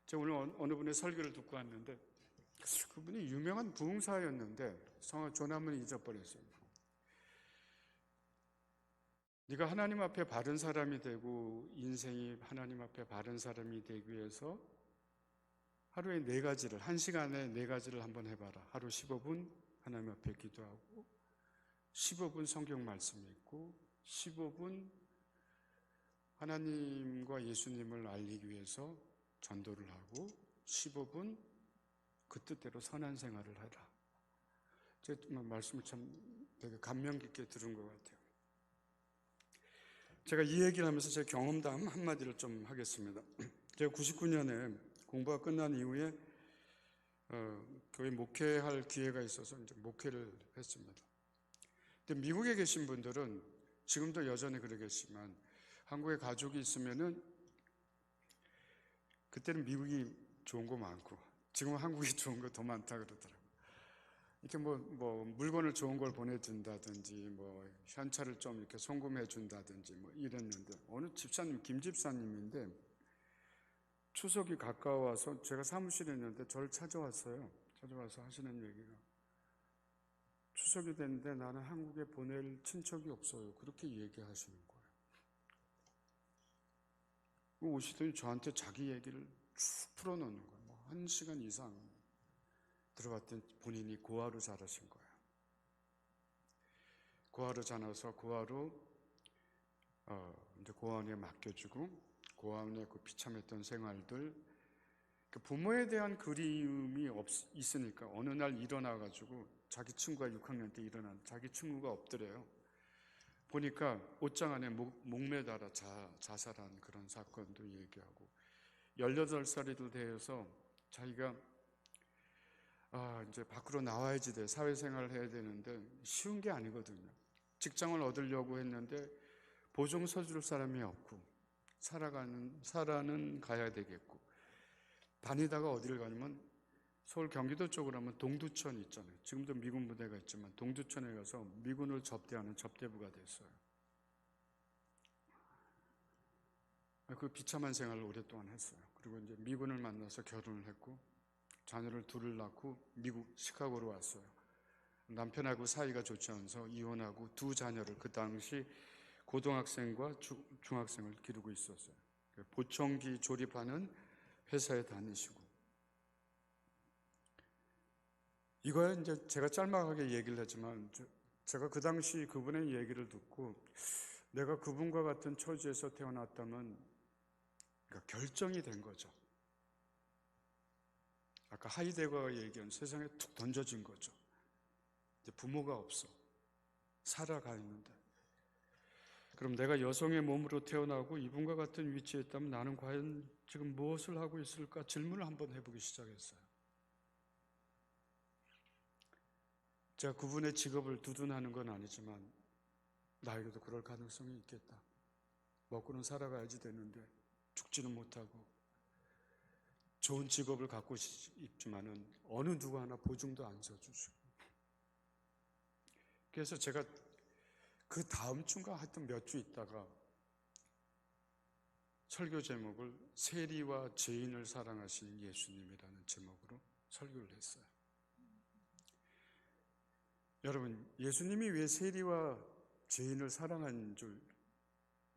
제가 오늘 어느 분의 설교를 듣고 왔는데 그분이 유명한 부흥사였는데 조남을 잊어버렸어요. 네가 하나님 앞에 바른 사람이 되고 인생이 하나님 앞에 바른 사람이 되기 위해서 하루에 4가지를, 1시간에 4가지를 한번 해봐라. 하루 15분 하나님 앞에 기도하고 15분 성경 말씀 읽고 15분 하나님과 예수님을 알리기 위해서 전도를 하고 15분 그 뜻대로 선한 생활을 하라. 제가 말씀을 참 되게 감명 깊게 들은 것 같아요. 제가 이 얘기를 하면서 제 경험담 한마디를 좀 하겠습니다. 제가 99년에 공부가 끝난 이후에 교회 목회할 기회가 있어서 이제 목회를 했습니다. 근데 미국에 계신 분들은 지금도 여전히 그러겠지만 한국에 가족이 있으면은 그때는 미국이 좋은 거 많고 지금 한국이 좋은 거 더 많다 그러더라고요. 이렇게 뭐 물건을 좋은 걸 보내준다든지 뭐 현찰을 좀 이렇게 송금해 준다든지 뭐 이랬는데 어느 집사님, 김 집사님인데 추석이 가까워서 제가 사무실에 있는데 저를 찾아왔어요. 찾아와서 하시는 얘기가 추석이 됐는데 나는 한국에 보낼 친척이 없어요. 그렇게 얘기하시는 거예요. 오시더니 저한테 자기 얘기를 쭉 풀어놓는 거예요. 뭐 1시간 이상 들어갔더니 본인이 고아로 자라신 거예요. 고아로 자라서 고아로 이제 고아원에 맡겨주고 고아원에 그 비참했던 생활들, 그 부모에 대한 그리움이 있으니까 어느 날 일어나가지고 자기 친구가 6학년 때 일어난 자기 친구가 없더래요. 보니까 옷장 안에 목매달아 자살한 그런 사건도 얘기하고 18살이 되어서 자기가 이제 밖으로 나와야지 돼. 사회생활을 해야 되는데 쉬운 게 아니거든요. 직장을 얻으려고 했는데 보증 서줄 사람이 없고 살아는 가야 되겠고 다니다가 어디를 가냐면 서울 경기도 쪽으로 하면 동두천 있잖아요. 지금도 미군 부대가 있지만 동두천에 가서 미군을 접대하는 접대부가 됐어요. 그 비참한 생활을 오랫동안 했어요. 그리고 이제 미군을 만나서 결혼을 했고 자녀를 둘을 낳고 미국 시카고로 왔어요. 남편하고 사이가 좋지 않아서 이혼하고 두 자녀를, 그 당시 고등학생과 중학생을 기르고 있었어요. 보청기 조립하는 회사에 다니시고. 이거야 이제 제가 짤막하게 얘기를 했지만, 제가 그 당시 그분의 얘기를 듣고 내가 그분과 같은 처지에서 태어났다면 그러니까 결정이 된 거죠. 아까 하이데거가 얘기한 세상에 툭 던져진 거죠. 이제 부모가 없어. 살아가 있는데. 그럼 내가 여성의 몸으로 태어나고 이분과 같은 위치에 있다면 나는 과연 지금 무엇을 하고 있을까 질문을 한번 해보기 시작했어요. 제가 그분의 직업을 두둔하는 건 아니지만 나에게도 그럴 가능성이 있겠다. 먹고는 살아가야지 되는데 죽지는 못하고 좋은 직업을 갖고 있지만은 어느 누구 하나 보증도 안 서주시고. 그래서 제가 그 다음 주인가 하여튼 몇 주 있다가 설교 제목을 세리와 죄인을 사랑하신 예수님이라는 제목으로 설교를 했어요. 여러분, 예수님이 왜 세리와 죄인을 사랑한 줄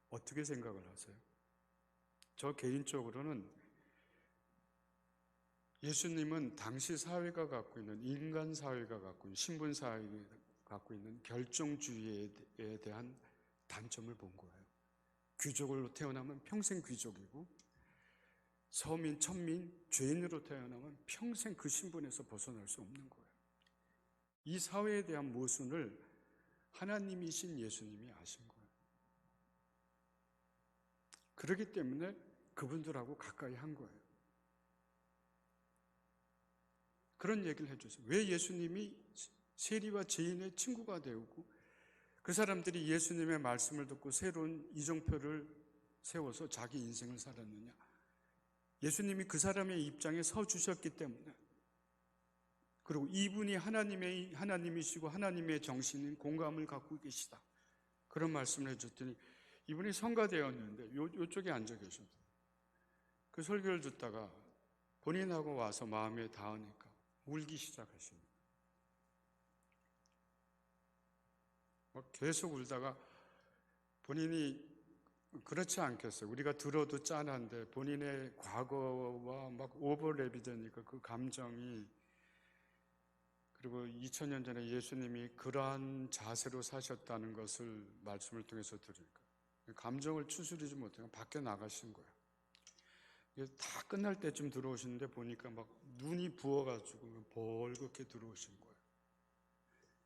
어떻게 생각을 하세요? 저 개인적으로는 예수님은 당시 사회가 갖고 있는, 인간 사회가 갖고 있는, 신분 사회가 갖고 있는 결정주의에 대한 단점을 본 거예요. 귀족으로 태어나면 평생 귀족이고, 서민, 천민, 죄인으로 태어나면 평생 그 신분에서 벗어날 수 없는 거예요. 이 사회에 대한 모순을 하나님이신 예수님이 아신 거예요. 그렇기 때문에 그분들하고 가까이 한 거예요. 그런 얘기를 해주세요. 왜 예수님이 세리와 죄인의 친구가 되고 그 사람들이 예수님의 말씀을 듣고 새로운 이정표를 세워서 자기 인생을 살았느냐? 예수님이 그 사람의 입장에 서 주셨기 때문에, 그리고 이분이 하나님이시고 하나님의 정신인 공감을 갖고 계시다. 그런 말씀을 해줬더니 이분이 성가대였는데 요쪽에 앉아 계셔도 그 설교를 듣다가 본인하고 와서 마음에 닿으니까 울기 시작하십니다. 계속 울다가 본인이 그렇지 않겠어요. 우리가 들어도 짠한데 본인의 과거와 막 오버랩이 되니까 그 감정이, 그리고 2000년 전에 예수님이 그러한 자세로 사셨다는 것을 말씀을 통해서 들으니까 감정을 추스리지 못하고 밖에 나가신 거예요. 다 끝날 때쯤 들어오시는데 보니까 막 눈이 부어가지고 벌겋게 들어오신 거예요.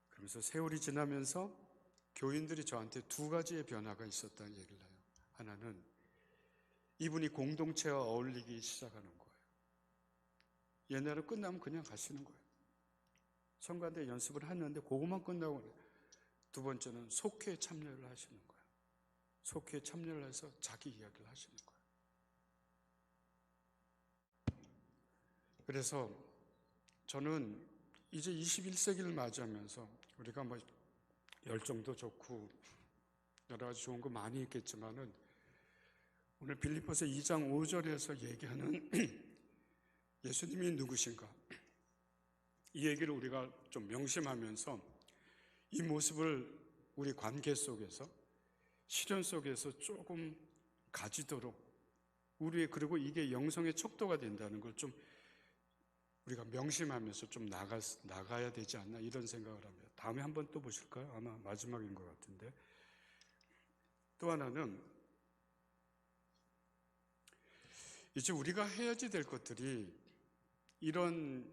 그러면서 세월이 지나면서 교인들이 저한테 두 가지의 변화가 있었다는 얘기를 해요. 하나는 이분이 공동체와 어울리기 시작하는 거예요. 옛날에 끝나면 그냥 가시는 거예요. 성가대 연습을 하는데 그것만 끝나고, 두 번째는 속회에 참여를 하시는 거예요. 속회에 참여를 해서 자기 이야기를 하시는 거예요. 그래서 저는 이제 21세기를 맞이하면서 우리가 뭐 열정도 좋고 여러 가지 좋은 거 많이 있겠지만은 오늘 빌립보서 2장 5절에서 얘기하는 예수님이 누구신가, 이 얘기를 우리가 좀 명심하면서 이 모습을 우리 관계 속에서, 실현 속에서 조금 가지도록 그리고 이게 영성의 척도가 된다는 걸 좀 우리가 명심하면서 좀 나가야 되지 않나, 이런 생각을 합니다. 다음에 한번 또 보실까요? 아마 마지막인 것 같은데. 또 하나는 이제 우리가 해야지 될 것들이 이런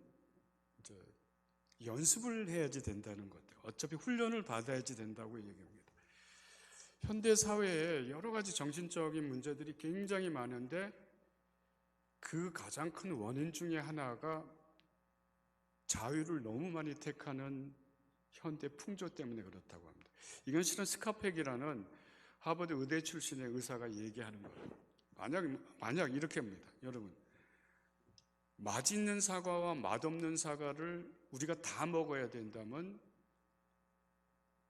이제 연습을 해야지 된다는 것 같아요. 어차피 훈련을 받아야지 된다고 얘기합니다. 현대 사회에 여러 가지 정신적인 문제들이 굉장히 많은데 그 가장 큰 원인 중에 하나가 자유를 너무 많이 택하는 현대 풍조 때문에 그렇다고 합니다. 이건 실은 스카펙이라는 하버드 의대 출신의 의사가 얘기하는 거예요. 만약 이렇게 합니다. 여러분, 맛있는 사과와 맛없는 사과를 우리가 다 먹어야 된다면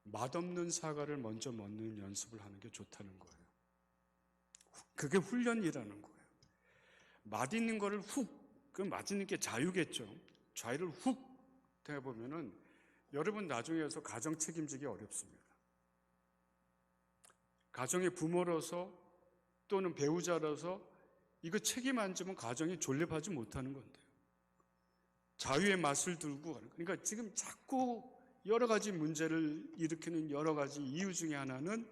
맛없는 사과를 먼저 먹는 연습을 하는 게 좋다는 거예요. 그게 훈련이라는 거예요. 맛있는 거를 그 맛있는 게 자유겠죠. 자유를 훅 대보면은 여러분 나중에서 가정 책임지기 어렵습니다. 가정의 부모로서 또는 배우자로서 이거 책임 안 지면 가정이 존립하지 못하는 건데요. 자유의 맛을 들고 가는. 그러니까 지금 자꾸 여러 가지 문제를 일으키는 여러 가지 이유 중에 하나는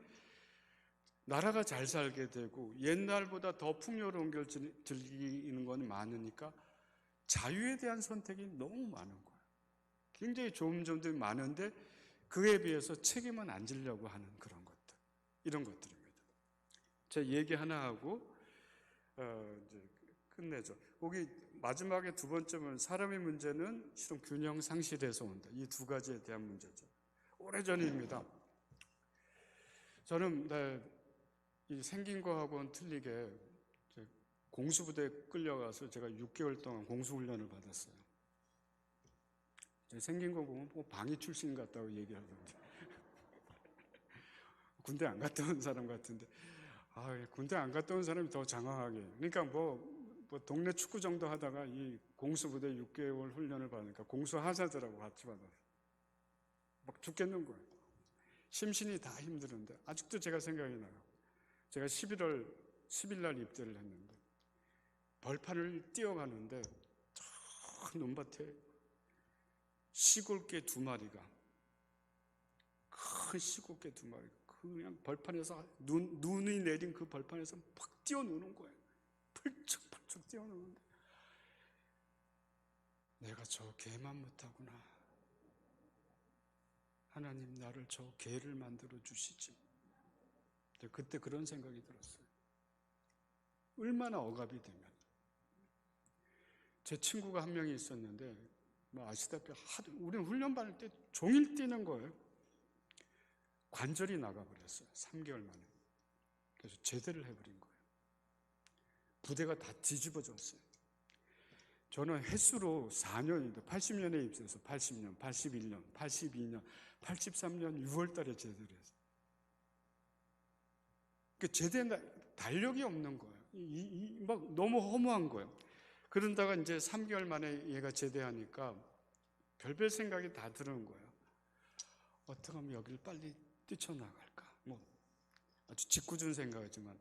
나라가 잘 살게 되고 옛날보다 더 풍요로운 걸 즐기는 건 많으니까 자유에 대한 선택이 너무 많은 거예요. 굉장히 좋은 점들이 많은데 그에 비해서 책임은 안 지려고 하는 그런 것들, 이런 것들입니다. 제 얘기 하나 하고 이제 끝내죠. 거기 마지막에 두 번째는 사람의 문제는 실은 균형 상실에서 온다. 이 두 가지에 대한 문제죠. 오래전입니다. 저는 이 생긴 거하고는 틀리게 공수부대에 끌려가서 제가 6개월 동안 공수훈련을 받았어요. 생긴 거 보면 뭐 방위 출신 같다고 얘기하던데. 군대 안 갔다 온 사람 같은데. 군대 안 갔다 온 사람이 더 장황하게. 그러니까 뭐 동네 축구 정도 하다가 이 공수부대 6개월 훈련을 받으니까 공수하사들하고 같이 받아서 막 죽겠는 거예요. 심신이 다 힘드는데 아직도 제가 생각이 나요. 제가 11월 10일 날 입대를 했는데 벌판을 뛰어가는데 저 논밭에 시골개 두 마리가, 큰 시골개 두 마리가 그냥 벌판에서 눈이 내린 그 벌판에서 막 뛰어노는 거예요. 펄쩍펄쩍 뛰어노는데 내가 저 개만 못하구나. 하나님 나를 저 개를 만들어 주시지. 그때 그런 생각이 들었어요. 얼마나 억압이 되면. 제 친구가 한 명이 있었는데 뭐 아시다시피 우리는 훈련 받을 때 종일 뛰는 거예요. 관절이 나가버렸어요. 3개월 만에. 그래서 제대를 해버린 거예요. 부대가 다 뒤집어졌어요. 저는 횟수로 4년인데 80년에 입사해서 80년, 81년, 82년, 83년 6월 달에 제대를 했어요. 그 제대 달력이 없는 거예요. 막 너무 허무한 거예요. 그런다가 이제 3개월 만에 얘가 제대하니까 별별 생각이 다 드는 거예요. 어떻게 하면 여기를 빨리 뛰쳐나갈까? 뭐 아주 짓궂은 생각이지만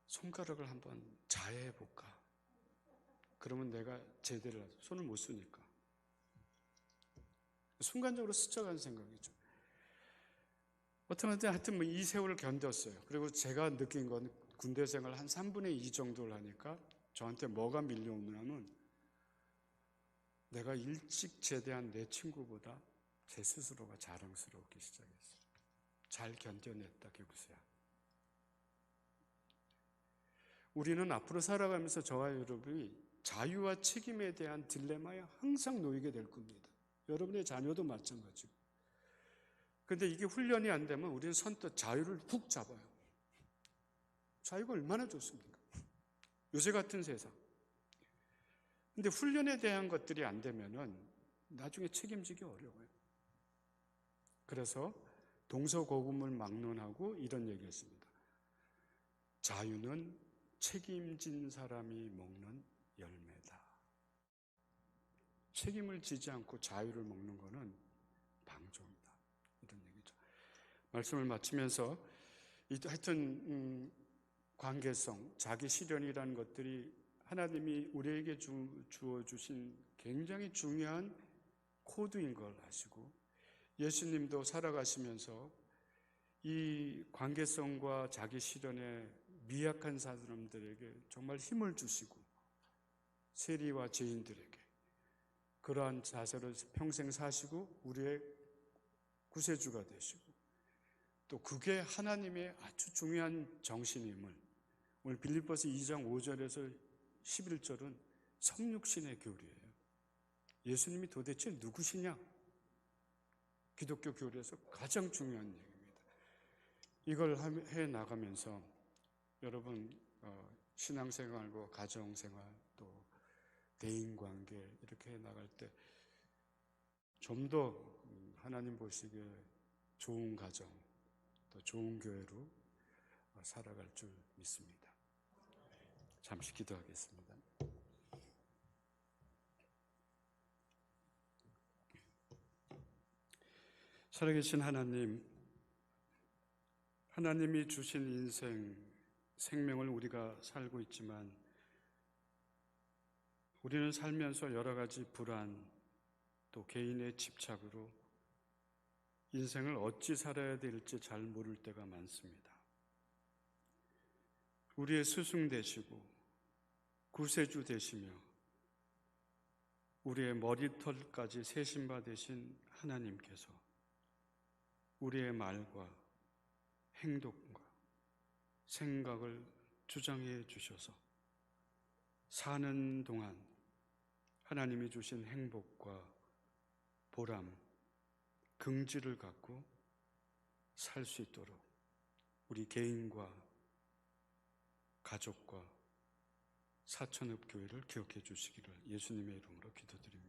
손가락을 한번 자해해 볼까? 그러면 내가 제대를 하죠. 손을 못 쓰니까. 순간적으로 스쳐간 생각이죠. 어떤 하여튼 뭐 이 세월을 견뎠어요. 그리고 제가 느낀 건 군대 생활 한 3분의 2 정도를 하니까 저한테 뭐가 밀려오냐면 내가 일찍 제대한 내 친구보다 제 스스로가 자랑스러웠기 시작했어요. 잘 견뎌냈다, 교구수야. 우리는 앞으로 살아가면서 저와 여러분이 자유와 책임에 대한 딜레마에 항상 놓이게 될 겁니다. 여러분의 자녀도 마찬가지고. 그런데 이게 훈련이 안 되면 우리는 선뜻 자유를 훅 잡아요. 자유가 얼마나 좋습니까? 요새 같은 세상. 근데 훈련에 대한 것들이 안 되면은 나중에 책임지기 어려워요. 그래서 동서고금을 막론하고 이런 얘기했습니다. 자유는 책임진 사람이 먹는 열매다. 책임을 지지 않고 자유를 먹는 것은 방조입니다. 이런 얘기죠. 말씀을 마치면서 하여튼 관계성, 자기 실현이라는 것들이 하나님이 우리에게 주어주신 굉장히 중요한 코드인 걸 아시고 예수님도 살아가시면서 이 관계성과 자기 실현에 미약한 사람들에게 정말 힘을 주시고 세리와 죄인들에게 그러한 자세로 평생 사시고 우리의 구세주가 되시고 또 그게 하나님의 아주 중요한 정신임을 오늘 빌립보서 2장 5절에서 11절은 성육신의 교리예요. 예수님이 도대체 누구시냐? 기독교 교리에서 가장 중요한 얘기입니다. 이걸 해 나가면서 여러분 신앙생활과 가정생활 또 대인관계 이렇게 해 나갈 때 좀 더 하나님 보시기에 좋은 가정 또 좋은 교회로 살아갈 줄 믿습니다. 잠시 기도하겠습니다. 살아계신 하나님, 하나님이 주신 인생, 생명을 우리가 살고 있지만 우리는 살면서 여러 가지 불안, 또 개인의 집착으로 인생을 어찌 살아야 될지 잘 모를 때가 많습니다. 우리의 스승 되시고 구세주 되시며 우리의 머리털까지 세신 바 되신 하나님께서 우리의 말과 행동과 생각을 주장해 주셔서 사는 동안 하나님이 주신 행복과 보람, 긍지를 갖고 살 수 있도록 우리 개인과 가족과 사천읍 교회를 기억해 주시기를 예수님의 이름으로 기도드립니다.